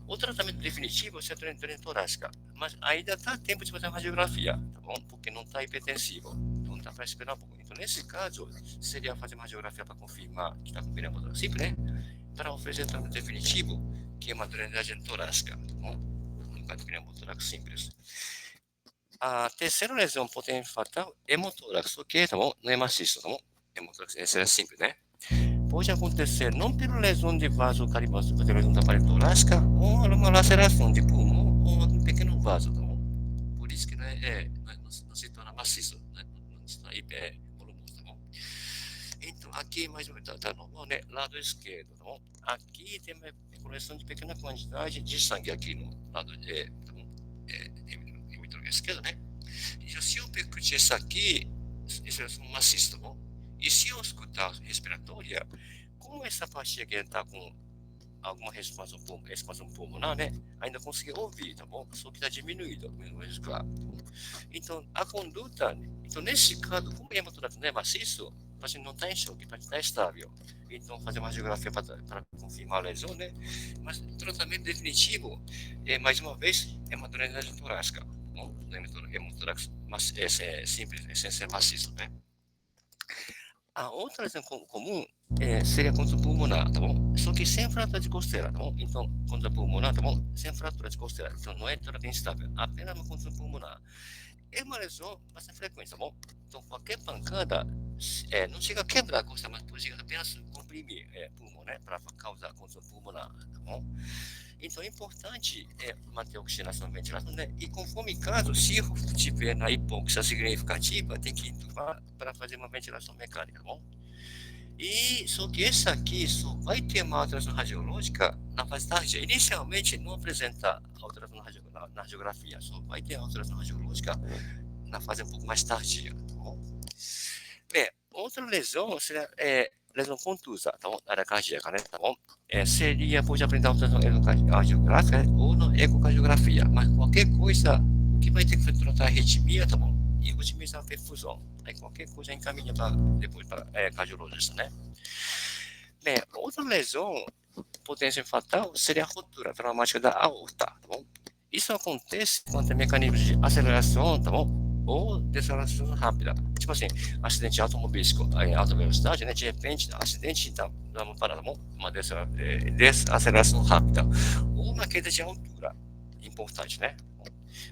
O tratamento definitivo é a drenagem torácica, mas ainda está tempo de fazer uma radiografia, tá bom? Porque não está hipertensivo, então dá para esperar um pouco. Então, nesse caso, seria fazer uma radiografia para confirmar que está com pneumotórax simples, né? Para oferecer o tratamento definitivo, que é uma drenagem torácica, tá bom? No caso de pneumotórax simples. A terceira lesão potente fatal é hemotórax, ok, tá bom? Não é maciço, tá bom? Hemotórax, essa é simples, né? Pode acontecer não pela lesão de vaso carimboso, pela lesão da parede torácica, ou uma laceração de pulmão, ou um pequeno vaso, tá bom? Por isso que não se torna maciço, né? Não se torna hipervolumoso, tá bom? Então, aqui mais ou menos tá normal, né? Lado esquerdo, tá bom? Aqui tem uma coleção de pequena quantidade de sangue aqui no lado tá bom? Esquerda, né? E se eu percutir isso aqui, isso é maciço, tá bom? E se eu escutar respiratória, como essa parte aqui está com alguma expansão pulmonar, né? Ainda consegui ouvir, tá bom? Só que está diminuído, menos claro. Então, a conduta, então nesse caso, como a hemotórax não é maciço, o paciente não está em choque, o paciente está estável. Então, fazer uma radiografia para confirmar a lesão, né? Mas o tratamento definitivo, mais uma vez, é uma drenagem torácica. Hemotórax, mas é simples, sem ser maciço, né? A outra lesão comum seria contra pulmonar, tá bom? Só que sem fratura de costeira, tá bom? Então, contra pulmonar, tá bom? Sem fratura de costeira. Então, não é totalmente instável, apenas uma contra pulmonar. É uma lesão bastante frequente, tá bom? Então, qualquer pancada não chega a quebrar a costeira, mas pode chegar apenas comprimir pulmão, né? Para causar contra pulmonar, tá bom? Então, é importante manter a oxigenação e ventilação, né? E conforme caso, se tiver na hipóxia significativa, tem que entubar para fazer uma ventilação mecânica, tá bom? E só que esse aqui só vai ter uma alteração radiológica na fase tardia. Inicialmente, não apresenta alteração na radiografia, só vai ter alteração radiológica na fase um pouco mais tardia, tá bom? Bem, outra lesão seria lesão contusa, tá bom? Área cardíaca, né? Tá bom? Pode apresentar alteração radiográfica ou na ecocardiografia, mas qualquer coisa, o que vai ter que tratar a arritmia, tá bom? E otimizar a perfusão. Aí qualquer coisa encaminha depois para cardiologista, né? Bem, outra lesão potência fatal seria a ruptura traumática da aorta, tá bom? Isso acontece quando tem mecanismos de aceleração, tá bom? Ou desaceleração rápida. Tipo assim, acidente automobilístico em alta velocidade, né? De repente, acidente dá uma parada, tá bom? Uma desaceleração rápida. Ou uma queda de altura. Importante, né?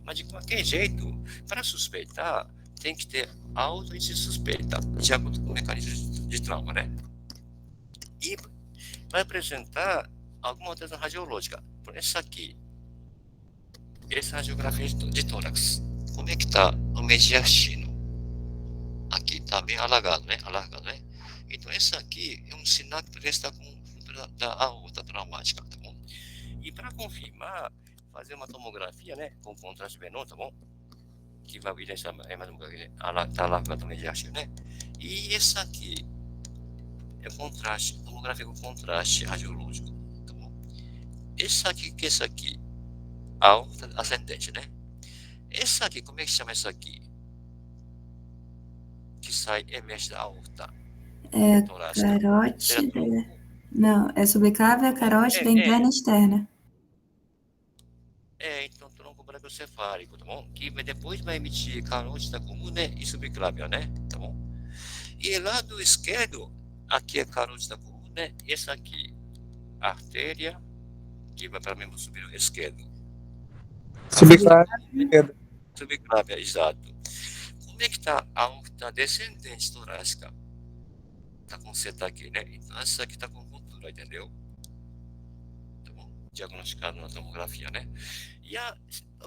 Mas de qualquer jeito, para suspeitar, tem que ter alto índice de suspeita, de acordo com o mecanismo de trauma, né? E vai apresentar alguma alteração radiológica. Por isso aqui, essa radiografia de tórax, como é que está o mediastino? Aqui está bem alargado, né? Então, essa aqui é um sinal que parece estar com ruptura da aorta traumática, tá bom? E para confirmar, fazer uma tomografia, né? Com contraste venoso, tá bom? Que vai evidenciar mais uma coisa, está alargado o mediastino, né? E essa aqui é contraste, tomografia com contraste radiológico, tá bom? Essa aqui, aorta ascendente, né? Essa aqui, como é que chama essa aqui? Que sai, emerge da aorta. Torácica. Carótida. Não, é subclávia, carótida, interna e externa. Então, tronco braquiocefálico, tá bom? Que depois vai emitir carótida comum, né? E subclávia, né? Tá bom? E lado esquerdo, aqui é carótida comum, né? Essa aqui, artéria, que vai para o membro superior esquerdo. Subclávia, exato. Como é que está a aorta descendente torácica? Está com seta aqui, né? Então, essa aqui está com ruptura, entendeu? Tá bom? Diagnosticado na tomografia, né? E a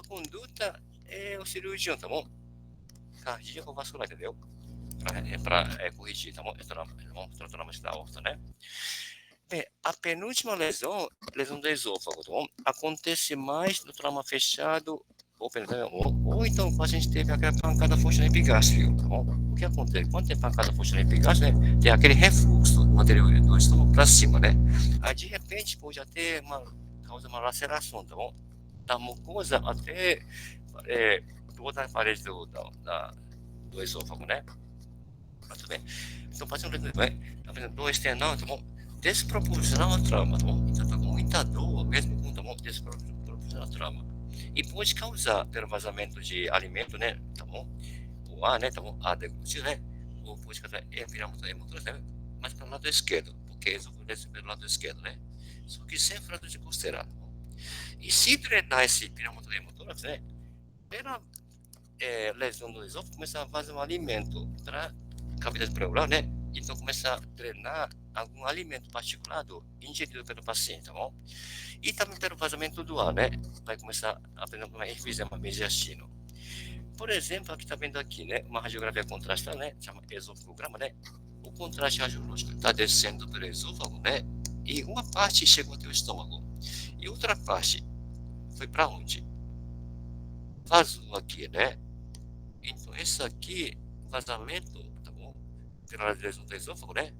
conduta é o cirurgião, tá bom? Cardíaco vascular, entendeu? Para corrigir, tá bom? Tratamento da aorta, né? Bem, a penúltima lesão do esôfago, tá bom? Acontece mais no trauma fechado ou então quando a gente teve aquela pancada forte no epigástrio, tá bom? O que acontece? Quando tem pancada forte no epigástrio, né, tem aquele refluxo do material do estômago para cima, né? Aí de repente pode até causar uma laceração, tá bom? Da mucosa até toda a parede do esôfago, né? Mas tudo bem. Então, paciente apresenta dor external, tá bom? Desproporcional ao trauma, tá bom? Então, tá com muita dor, mesmo com, tá bom? hemotrama. E pode causar pelo vazamento de alimento, né? Tá bom? O ar, né? Tá bom? A deglutir, né? Ou pode causar virar hemotrama, né? Mas para o lado esquerdo, porque esôfago desce pelo lado esquerdo, né? Só que sem fraude de costeira. Tá bom? E se drenar esse pneumotórax, né? Pela lesão do esôfago, começa a vazar um alimento para a cavidade pleural, né? Então começa a drenar algum alimento particulado ingerido pelo paciente, tá bom? E também pelo vazamento do ar, né? Vai começar a apresentar uma enfisema mediastino. Por exemplo, aqui está vendo aqui, né? Uma radiografia contrastada, né? Chama esofagograma, né? O contraste radiológico está descendo pelo esôfago, né? E uma parte chegou até o estômago. E outra parte foi para onde? Vazou aqui, né? Então, esse aqui, vazamento, tá bom? Pela lesão do esôfago, né?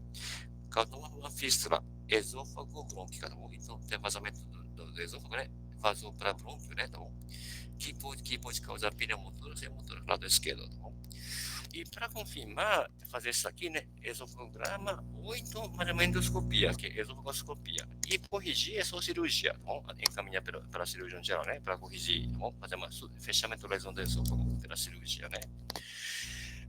Causou uma fístula esôfago-brônquica, tá bom? Então, tem vazamento do esôfago, né? Vazou para brônquio, né? Tá bom? Que pode causar pneumotórax e hemotórax do lado esquerdo, tá bom? E para confirmar, fazer isso aqui, né? Esofagograma ou então uma endoscopia, que é esofagoscopia. E corrigir é só cirurgia, tá bom? Encaminhar para a cirurgia geral, né? Para corrigir, tá bom? Fazer um fechamento da lesão do esôfago pela cirurgia, né?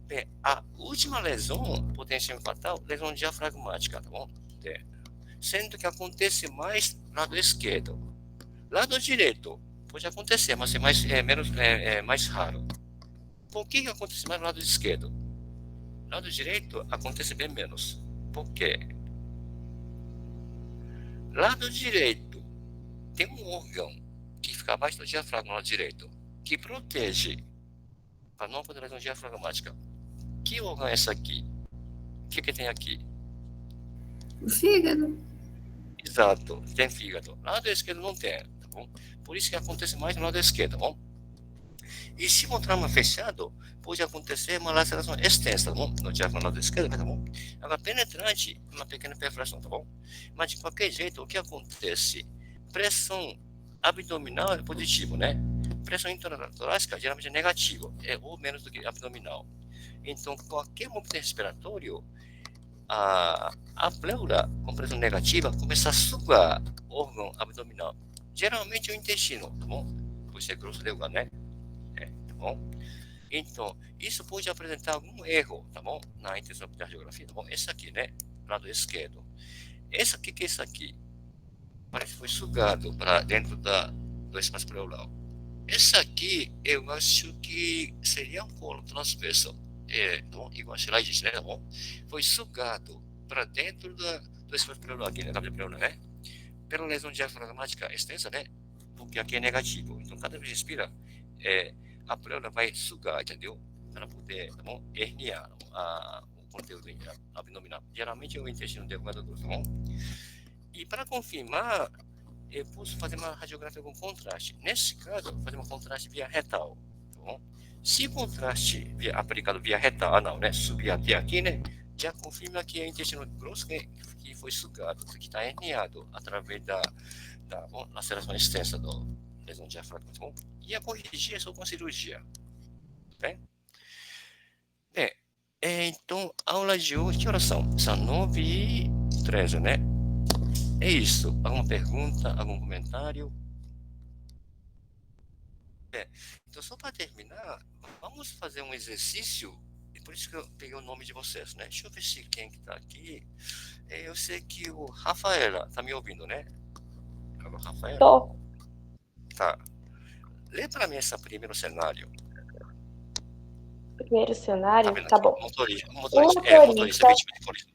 Bem, a última lesão, potencialmente fatal, lesão diafragmática, tá bom? Sendo que acontece mais no lado esquerdo. Lado direito, pode acontecer, mas é mais raro. Por que acontece mais no lado esquerdo? Lado direito acontece bem menos. Por quê? Lado direito tem um órgão que fica abaixo do diafragma no lado direito, que protege para não acontecer lesão diafragmática. Que órgão é esse aqui? O que tem aqui? O fígado. Exato, tem fígado. Lado esquerdo não tem, tá bom? Por isso que acontece mais no lado esquerdo, tá bom? E se o trauma fechado, pode acontecer uma laceração extensa, tá bom? No diafragma do lado esquerdo, tá bom? Agora, penetrante, uma pequena perfuração, tá bom? Mas, de qualquer jeito, o que acontece? Pressão abdominal é positivo, né? Pressão intratorácica, geralmente é negativo, ou menos do que abdominal. Então, qualquer movimento respiratório, a pleura com pressão negativa começa a sugar o órgão abdominal. Geralmente é o intestino, tá bom? Por ser grosso de lugar, né? Tá bom? Então, isso pode apresentar algum erro, tá bom? Na intenção da radiografia, tá bom? Esse aqui, né? Lado esquerdo. Esse aqui, que é esse aqui? Parece que foi sugado para dentro do espaço pleural. Esse aqui, eu acho que seria um colo transverso. Tá bom? Igual a Shilaidis, né? Tá bom? Foi sugado para dentro do espaço pleural aqui, né? Da pleural, né? Pela lesão diafragmática extensa, né? Porque aqui é negativo. Então, cada vez que respira, a pleura vai sugar, entendeu? Para poder, tá bom? Herniar o conteúdo abdominal. Geralmente é o intestino delgado grosso, tá bom? E para confirmar, eu posso fazer uma radiografia com contraste. Nesse caso, vou fazer uma contraste via retal, tá bom? Se o contraste aplicado via retal, não, né? Subir até aqui, né? Já confirma que é o intestino grosso que foi sugado, que está herniado através da laceração extensa da lesão diafragmática, tá bom? E a corrigir é só com cirurgia, bem? Bem, então, aula de hoje, que horas são? São 9h13, né? É isso. Alguma pergunta, algum comentário? Então, só para terminar, vamos fazer um exercício, e por isso que eu peguei o nome de vocês, né? Deixa eu ver se quem que está aqui. Eu sei que o Rafaela está me ouvindo, né? Alô, Rafaela? Tô. Tá. Lê para mim esse primeiro cenário. Primeiro cenário, Tá, tá bom. Motorista, Motorista. vítima de colisão.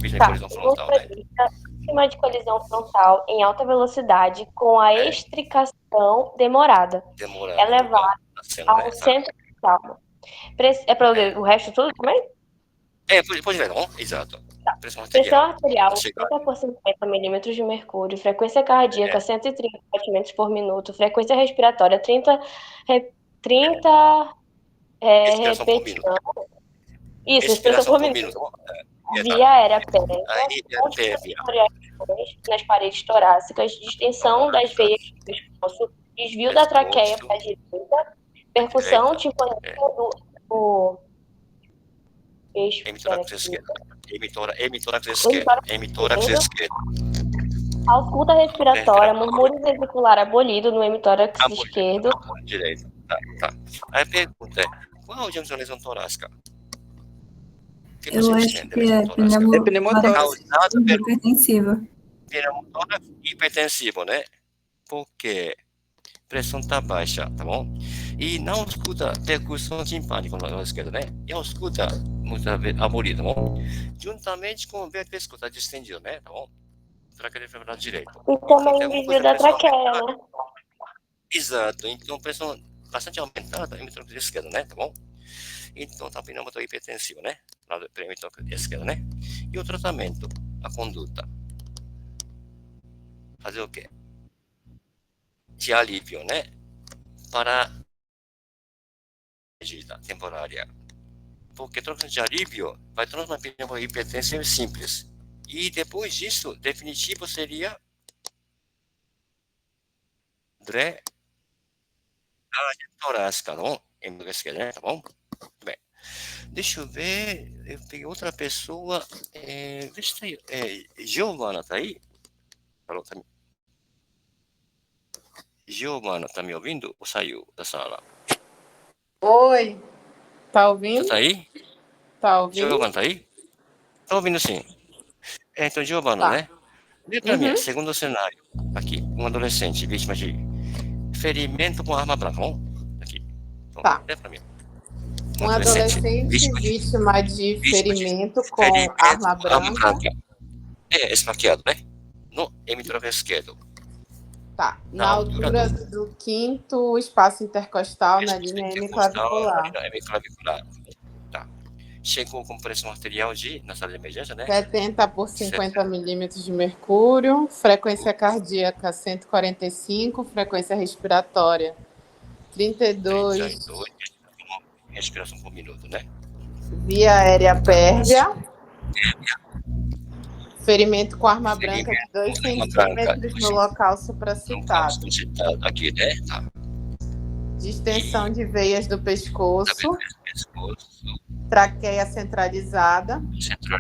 Vítima de colisão frontal, né? Vítima de colisão frontal em alta velocidade com a extricação demorada. Demorada. É levado ao centro de trauma. É para ler o resto tudo também? Pode ler, não? Exato. Tá. Pressão Pressão arterial, arterial 50 por 50 milímetros de mercúrio. Frequência cardíaca, 130 batimentos por minuto. Frequência respiratória, 30 repetições. Isso, respiração por minuto. Via aérea prévia, nas paredes torácicas, distensão das veias do pescoço, desvio da traqueia para a direita, percussão timpânica do Hemitórax esquerdo. Ausculta respiratória, murmúrio vesicular abolido no hemitórax esquerdo. Direito. Tá. Aí a pergunta é, qual é a lesão torácica? O que Eu você acho entende da que lesão é torácica? É pneumotórax. Causado pelo hipertensiva. pneumotórax hipertensivo, né? Porque pressão está baixa, tá bom? E não escuta percussão timpânica no lado esquerdo, né? E não escuta muitas vezes abolido, tá bom? Juntamente com o pescoço está distendido, né? Tá bom? Traqueia do lado direito. E também desvio da traqueia, né? Exato. Então, pressão bastante aumentada no hemisfério esquerdo, né? Tá bom? Então, tá pneumotórax hipertensivo, né? Lado do hemisfério esquerdo, né? E o tratamento, a conduta. Fazer o quê? De alívio, né? Para agita temporária. Porque tratamento de alívio vai transformar pneumonia hipertensiva simples. E depois disso, definitivo seria drenagem torácica, tá bom? Emagrecer, né? Tá bom? Bem, deixa eu ver. Eu peguei outra pessoa. Vê se tá aí. Giovana, tá aí? Falou, tá me... Giovana, tá me ouvindo? Ou saiu da sala? Oi, tá ouvindo? Tá aí? Tá ouvindo? Giovana, tá aí? Tá ouvindo sim. Então, Giovana, Tá. né? Lê pra mim, segundo cenário. Aqui, um adolescente vítima de ferimento com arma branca. Bom? Aqui. Então, Tá. lê pra mim. Um adolescente vítima de ferimento com arma branca. Esfaqueado, né? No hemisfério esquerdo. Tá. Na altura do quinto espaço intercostal na linha hemiclavicular. Tá. Chegou com pressão arterial na sala de emergência, né? 70 por 50 milímetros de mercúrio, frequência cardíaca 145, frequência respiratória 32. Respiração por minuto, né? Via aérea pérvia. Ferimento com arma branca de 2 centímetros no local supracitado. Aqui, né? Tá. Distensão de veias do pescoço. Traqueia centralizada.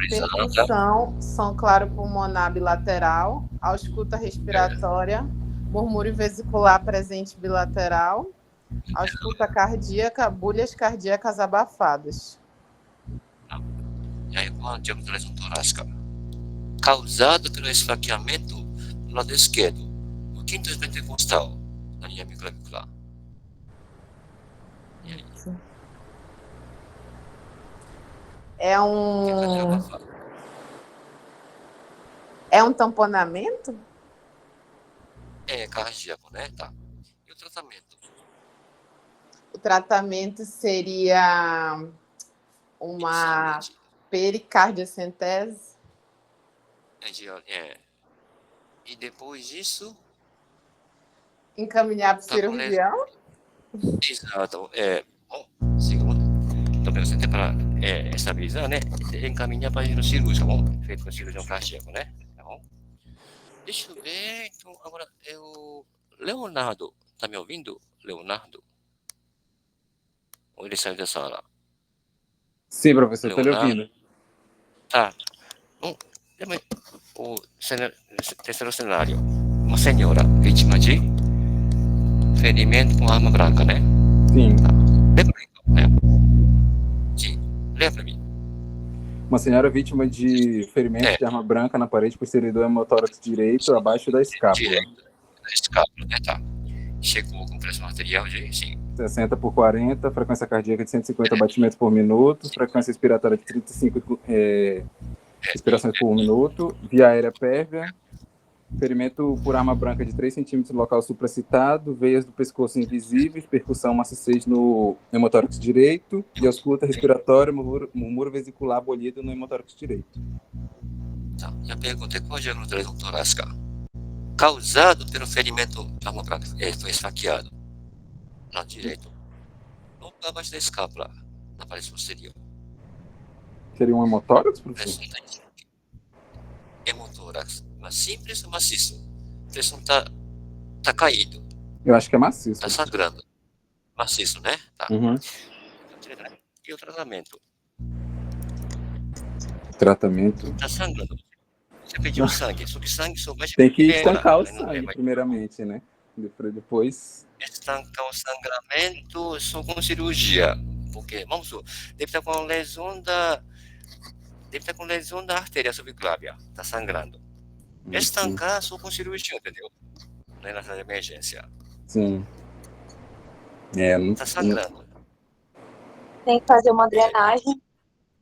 Percussão, som claro pulmonar bilateral. Ausculta respiratória. Murmúrio vesicular presente bilateral. Ausculta cardíaca, bulhas cardíacas abafadas. E aí, qual é o diâmetro da lesão torácica? Causado pelo esfaqueamento do lado esquerdo, no quinto pentecostal, na linha hemiclavicular. E aí? É um tamponamento? É cardíaco, né? Tá. E o tratamento? O tratamento seria uma pericardiocentese. E depois disso? Encaminhar para o cirurgião? Exato. Segundo, então, para estabilizar, né? Encaminhar para o cirúrgico, tá bom? Feito com cirurgião cardíaco, né? Tá bom? Deixa eu ver. Então, agora, Leonardo, tá me ouvindo? Leonardo? Ou ele saiu da sala? Sim, professor, estou lhe ouvindo. Tá. O terceiro cenário. Uma senhora vítima de ferimento com arma branca, né? Sim. Tá. Lê pra mim. Sim, lê pra mim. Uma senhora vítima de ferimento de arma branca na parede posterior do hemotórax direito, abaixo da escápula. Direito da escápula, né? Tá. Chegou com pressão arterial de 60 por 40, frequência cardíaca de 150 batimentos por minuto, frequência respiratória de 35 respirações por minuto, via aérea pérvia, ferimento por arma branca de 3 centímetros no local supracitado, veias do pescoço invisíveis, percussão massa 6 no hemotórax direito e ausculta respiratória, murmúrio vesicular abolido no hemotórax direito. Tá. E a pergunta é qual é o diagnóstico da lesão torácica? Causado pelo ferimento de arma branca, foi esfaqueado. Lado direito. Não abaixo da escápula, na parede posterior. Seria um hemotórax, professor? Hemotórax. Mas simples ou maciço? A pressão tá caído. Eu acho que é maciço. Tá sangrando. Maciço, né? Tá. Uhum. E o tratamento? Tratamento? Tá sangrando. Você pediu sangue, só que sangue só vai Tem que embora, estancar o né? Não sangue, vai primeiramente, né? Depois. estancar o sangramento só com cirurgia. Porque, vamos supor, deve estar com lesão da artéria subclávia, tá sangrando. Estancar só com cirurgia, entendeu? Não é na sala de emergência. Sim. Não, Tá sangrando. Tem que fazer uma drenagem.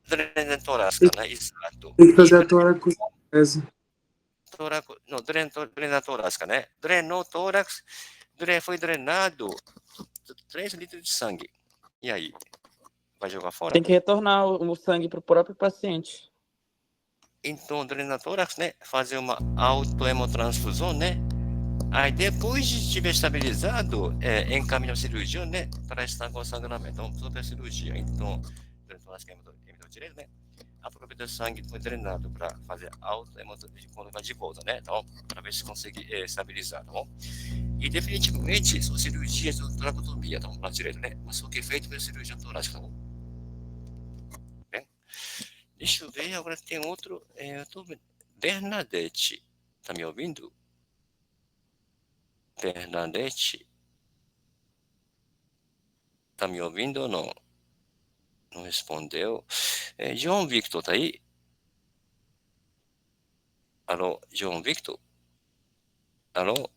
Drena torácica, né? Exato. Tem que fazer a toracoscopia. Não, drena torácica, né? Drenou tórax, foi drenado 3 litros de sangue. E aí? Vai jogar fora? Tem que retornar o sangue pro próprio paciente. Então, drena tórax, né? Fazer uma autohemotransfusão, né? Aí depois de estiver estabilizado, encaminha a cirurgia, né? Para estancar o sangramento. Então, sobre a cirurgia. Então, drena torácica é direito, né? Aproveita o sangue foi drenado para fazer quando vai de volta, né? Então, para ver se consegue estabilizar, tá bom? E definitivamente são cirurgias de toracotomia, tá bom? Para direito, né? Mas o que é feito pela cirurgia torácica, tá bom? Bem, deixa eu ver, agora tem outro. Bernadette, tá me ouvindo? Bernadette, tá me ouvindo ou não? Não respondeu. João Victor, tá aí? Alô, João Victor? Alô?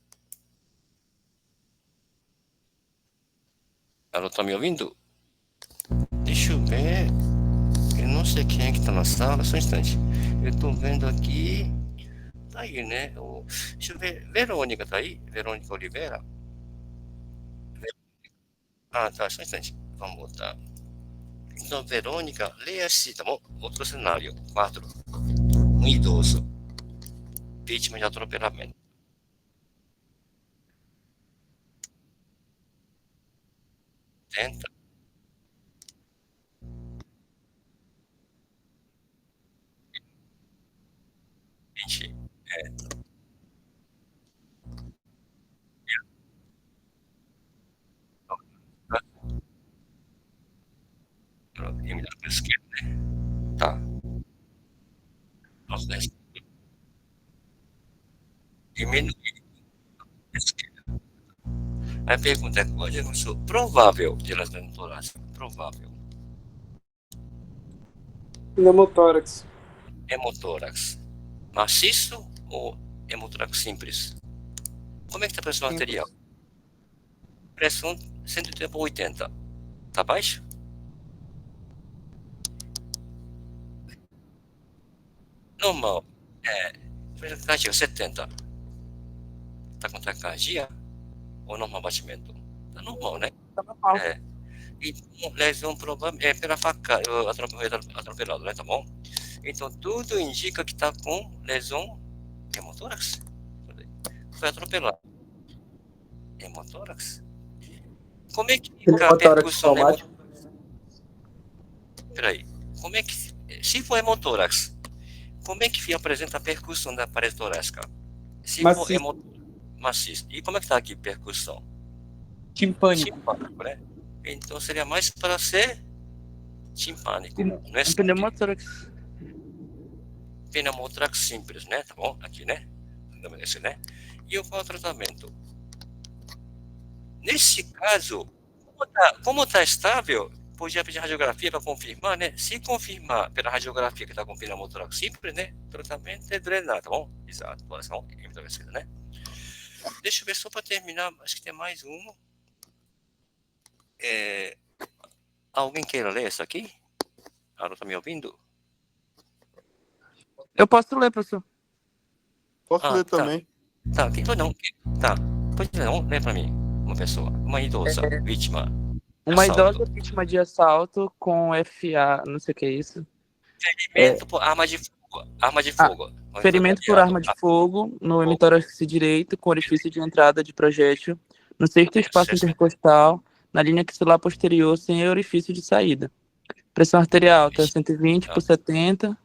Alô, tá me ouvindo? Deixa eu ver. Eu não sei quem é que tá na sala, só um instante. Eu tô vendo aqui. Tá aí, né? Deixa eu ver. Verônica, tá aí? Verônica Oliveira? Ah, tá, só um instante. Vamos botar. Então, Verônica, leia-se, tá bom? Outro cenário. 4. Um idoso. Vítima de atropelamento. Tenta. Gente, e me dá para esquerda, né? Tá. Nossa, diminuir a esquerda. A pergunta é qual é o seu provável de lesão torácica? Provável. Pneumotórax. Hemotórax. Maciço ou hemotórax simples? Como é que está a pressão arterial? Pressão 130 por 80. Tá baixo? Normal. Pressão cardíaca 70. Tá com taquicardia? Ou normal batimento? Tá normal, né? Tá normal. Então, lesão provável pela facada, atropelado, né? Tá bom? Então, tudo indica que tá com lesão hemotórax. Foi atropelado. Hemotórax? Como é que fica a Hemotórax percussão da traumático. Peraí. Como é que, se for hemotórax, como é que apresenta a percussão da parede torácica? Se for maciço. E como é que tá aqui percussão? Timpânico. Timpânico, né? Então seria mais para ser timpânico. Não é Um pneumotórax. pneumotórax simples, né? Tá bom? Aqui, né? Esse, né? E qual é o tratamento? Nesse caso, como tá estável, podia pedir radiografia para confirmar, né? Se confirmar pela radiografia que está com pneumotórax simples, né? O tratamento é drenar, tá bom? Exato. Coração, né? Deixa eu ver só para terminar, acho que tem mais um. Alguém queira ler isso aqui? Alô, tá me ouvindo? Eu posso ler, professor. Posso ler também. Tá, quem não? Tá, pode ler, lê para mim. Uma pessoa, uma idosa, vítima. Uma assalto. idosa vítima de assalto com FA, não sei o que é isso. Ferimento por arma de fogo. Arma de fogo. Ferimento por arma de fogo no hemisfério direito, com orifício de entrada de projétil no sexto espaço intercostal, na linha axilar posterior, sem orifício de saída. Pressão arterial está 120 por 70,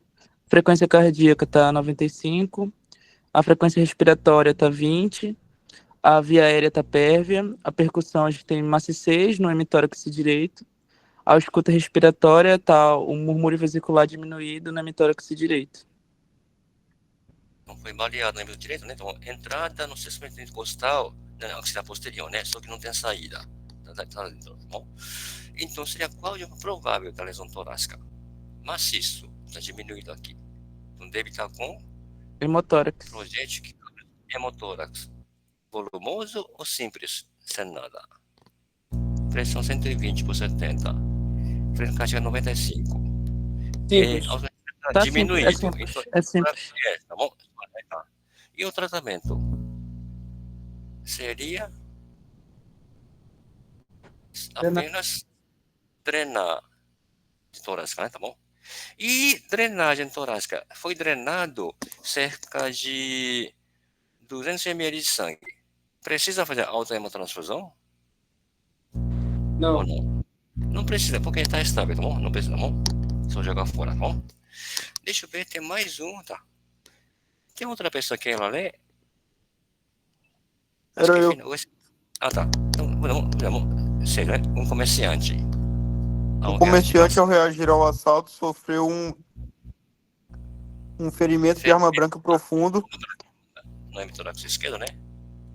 frequência cardíaca está 95, a frequência respiratória está 20, a via aérea está pérvia, a percussão a gente tem maciçez no hemitórax direito, a escuta respiratória está o murmúrio vesicular diminuído no hemitórax direito. não foi baleado no hemisfério direito, né? Então, entrada no sistema intercostal, na axilar posterior, né? Só que não tem saída. Tá bom? Então, seria qual é o provável da lesão torácica? Maciço, está diminuído aqui. Então, deve estar com Hemotórax. projétil hemotórax. Volumoso ou simples? Sem nada. Pressão 120 por 70. Pressão cardíaca 95. Simples. Tá Diminuído. simples, Então, é simples. tá bom? Tá. E o tratamento? Seria apenas drenar de torácica, né? Tá bom? E drenagem torácica. Foi drenado cerca de 200 ml de sangue. Precisa fazer autohemotransfusão? Não. Ou não? Não precisa, porque está estável, tá bom? Não precisa, tá bom? Só jogar fora, tá bom? Deixa eu ver, tem mais um, tá? Tem outra pessoa que ela lê? Acho Era que eu. Ah, tá. Então, vamos ser, né? Um comerciante. Um comerciante, ao reagir ao assalto, sofreu um ferimento de arma branca profundo, No hemotórax esquerdo, né?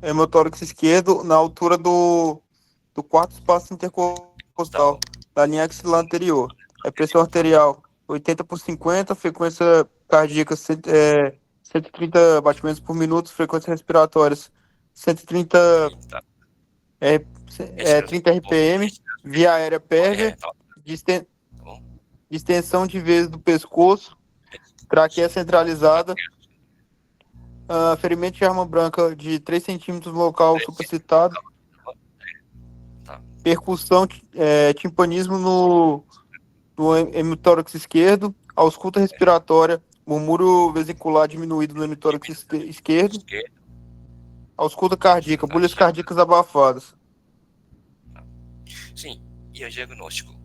hemotórax esquerdo, na altura do quarto espaço intercostal, da linha axilar anterior. É pressão arterial 80/50, frequência cardíaca 130 batimentos por minuto, frequências respiratórias 130 30 RPM, via aérea pérvia, distensão de veias do pescoço, traqueia centralizada, ferimento de arma branca de 3 centímetros no local supracitado, percussão, timpanismo no hemitórax esquerdo, ausculta respiratória, murmúrio vesicular diminuído no hemitórax esquerdo, ausculta cardíaca, bolhas cardíacas abafadas. Sim, e o diagnóstico?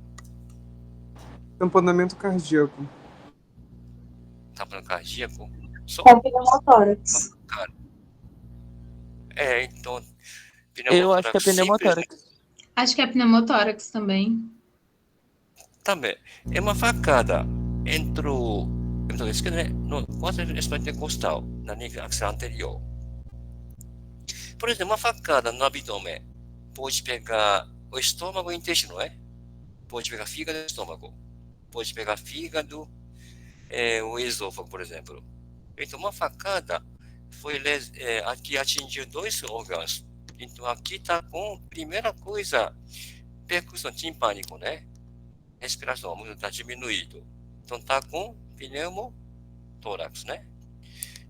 Tamponamento cardíaco. Tamponamento cardíaco? É pneumotórax. Então... Eu acho que é pneumotórax. Acho que é pneumotórax também. Também. É uma facada entre o esquerdo, né? No quarto espaço intercostal, na linha axilar anterior. Por exemplo, uma facada no abdômen pode pegar o estômago e o intestino, né? Pode pegar fígado e estômago. Pode pegar fígado, o esôfago, por exemplo. Então, uma facada foi aqui atingiu 2 órgãos. Então, aqui está com, primeira coisa, percussão timpânica, né? Respiração, está diminuído. Então, está com pneumotórax, né?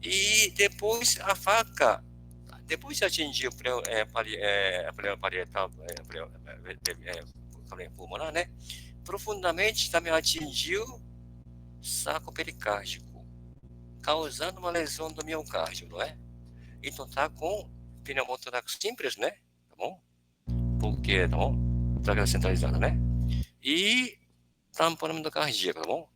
E depois a faca, depois de atingir a parietal, pulmonar, né? Profundamente também atingiu saco pericárdico, causando uma lesão do miocárdio, não é? Então tá com pneumotórax simples, né? Tá bom? Porque, tá bom? Traqueia centralizada, né? E tamponamento cardíaco, tá bom?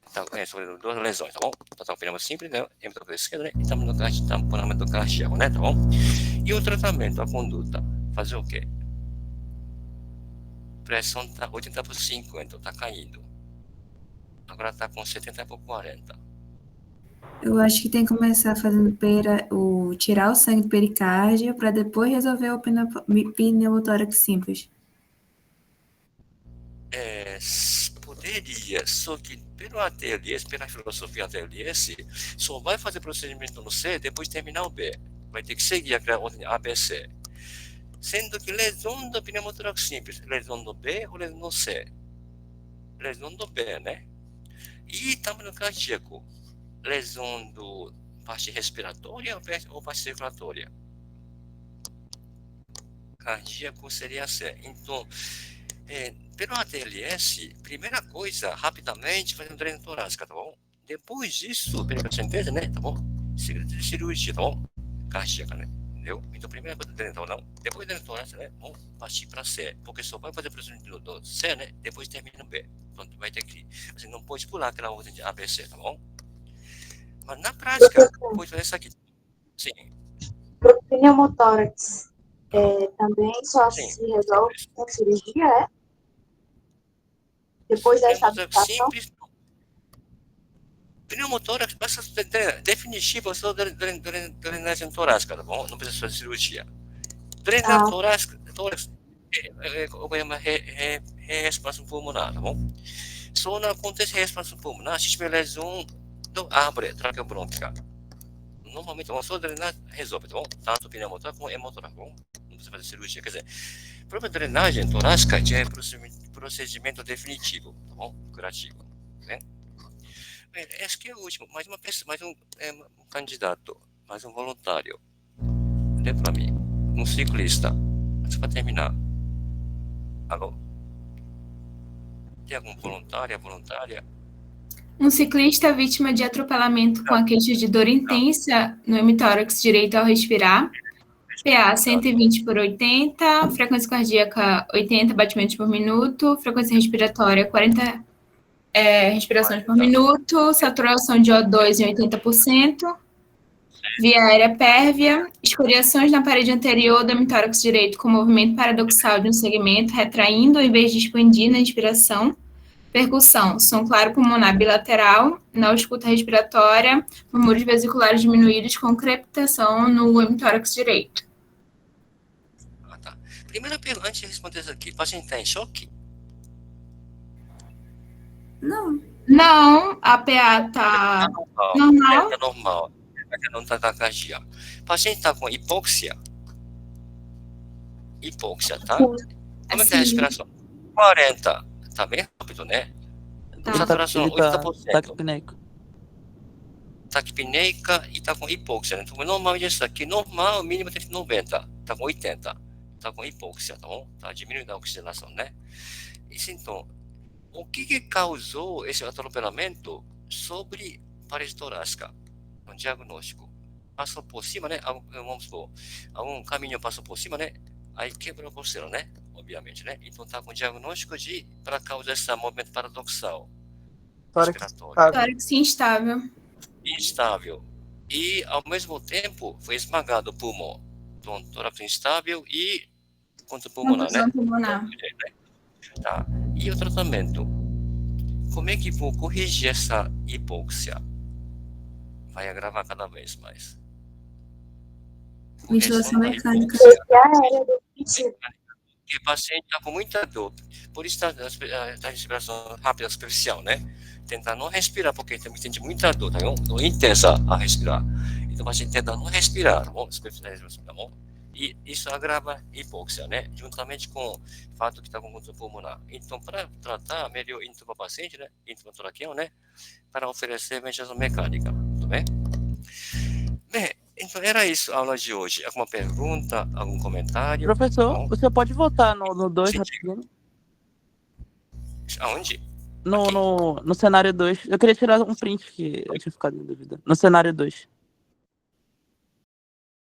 Então, sobre 2 lesões, tá bom? Então, pneumotórax simples, né? Hemotórax esquerdo, né? E tamponamento cardíaco, né? Tá bom? E o tratamento, a conduta, fazer o quê? Pressão tá 80/50, tá caindo. Agora tá com 70/40. Eu acho que tem que começar fazendo tirar o sangue do pericárdio para depois resolver o pneumotórax simples. Poderia, só que pelo ATLS, pela filosofia ATLS, só vai fazer procedimento no C depois de terminar o B. Vai ter que seguir aquela ordem ABC. Sendo que lesão do pneumotórax simples, lesão do B ou lesão do C? Lesão do B, né? E tamponamento cardíaco, lesão do parte respiratória ou parte circulatória? Cardíaco seria C. Então, pelo ATLS, primeira coisa, rapidamente, fazer um treino torácica, tá bom? Depois disso, pela centésima, né, tá bom? Cirurgia, tá bom? Cardíaca, né? Entendeu? Então, primeira coisa, treino torácica, não. Depois do treino torácica, né, vamos partir para C, porque só vai fazer procedimento do C, né, depois termina o B. Então, vai ter que, você não pode pular aquela ordem de ABC, tá bom? Mas na prática, pode fazer isso aqui. Sim. Pro pneumotórax, também só se resolve com cirurgia, é? Depois da estabilização? pneumotórax basta definitivo só drenagem torácica, tá bom? Não precisa fazer cirurgia. Drenar tórax reexpansão pulmonar, tá bom? Só não acontece reexpansão pulmonar se tiver lesão do árvore traqueobronquica. Normalmente, só drenar resolve, tá bom? Tanto pneumotórax como hemotórax, tá bom? Não precisa fazer cirurgia, quer dizer, a própria drenagem torácica já é procedimento definitivo, tá bom? Curativo, tá bem? Acho que é o último, mais um candidato, mais um voluntário. Lê para mim, um ciclista, só para terminar. Alô? Tem algum voluntária? Um ciclista vítima de atropelamento com a queixa de dor intensa no hemitórax direito ao respirar. PA 120/80, frequência cardíaca 80 batimentos por minuto, frequência respiratória 40 respirações por minuto, saturação de O2 em 80%, via aérea pérvia, escoriações na parede anterior do hemitórax direito com movimento paradoxal de um segmento retraindo em vez de expandir na inspiração, percussão, som claro pulmonar bilateral, na ausculta respiratória, murmúrios vesiculares diminuídos com crepitação no hemitórax direito. Tá. Primeira pergunta, antes de responder isso aqui, o paciente está em choque? Não, a PA tá normal. É normal. Não está taquicardia. O paciente está com hipóxia. Tá? Como é que é a respiração? 40. Tá bem rápido, né? Saturação 80%. Taquipneica e tá com hipóxia. Então, normalmente isso aqui, normal, mínimo tem 90. Tá com 80. Tá com hipóxia, tá bom? Tá diminuindo a oxigenação, né? Isso então, o que causou esse atropelamento sobre parede torácica? Um diagnóstico. Passou por cima, né? Vamos supor, algum caminho passou por cima, né? Aí quebrou a costela, né? Obviamente, né? Então tá com diagnóstico para causar esse movimento paradoxal. Tórax instável. E ao mesmo tempo foi esmagado o pulmão. Então, tórax instável e contrapulmonar, né? Tá. E o tratamento? Como é que vou corrigir essa hipóxia? Vai agravar cada vez mais. Ventilação mecânica. Porque o paciente está com muita dor. Por isso a respiração rápida, superficial, né? Tentar não respirar, porque também sente muita dor, tá bom? Dor intensa a respirar. Então, o paciente tenta não respirar, tá bom? Tá bom? E isso agrava a hipóxia, né? Juntamente com o fato que está com condição pulmonar. Então, para tratar, melhor intubar o paciente, né? Intubar toraqueal, né? Para oferecer ventilação mecânica, tudo bem? Bem, então era isso a aula de hoje. Alguma pergunta, algum comentário? Professor, Bom, você pode voltar no 2 rapidinho? aonde? No cenário 2. Eu queria tirar um print que eu tinha ficado em dúvida. No cenário 2.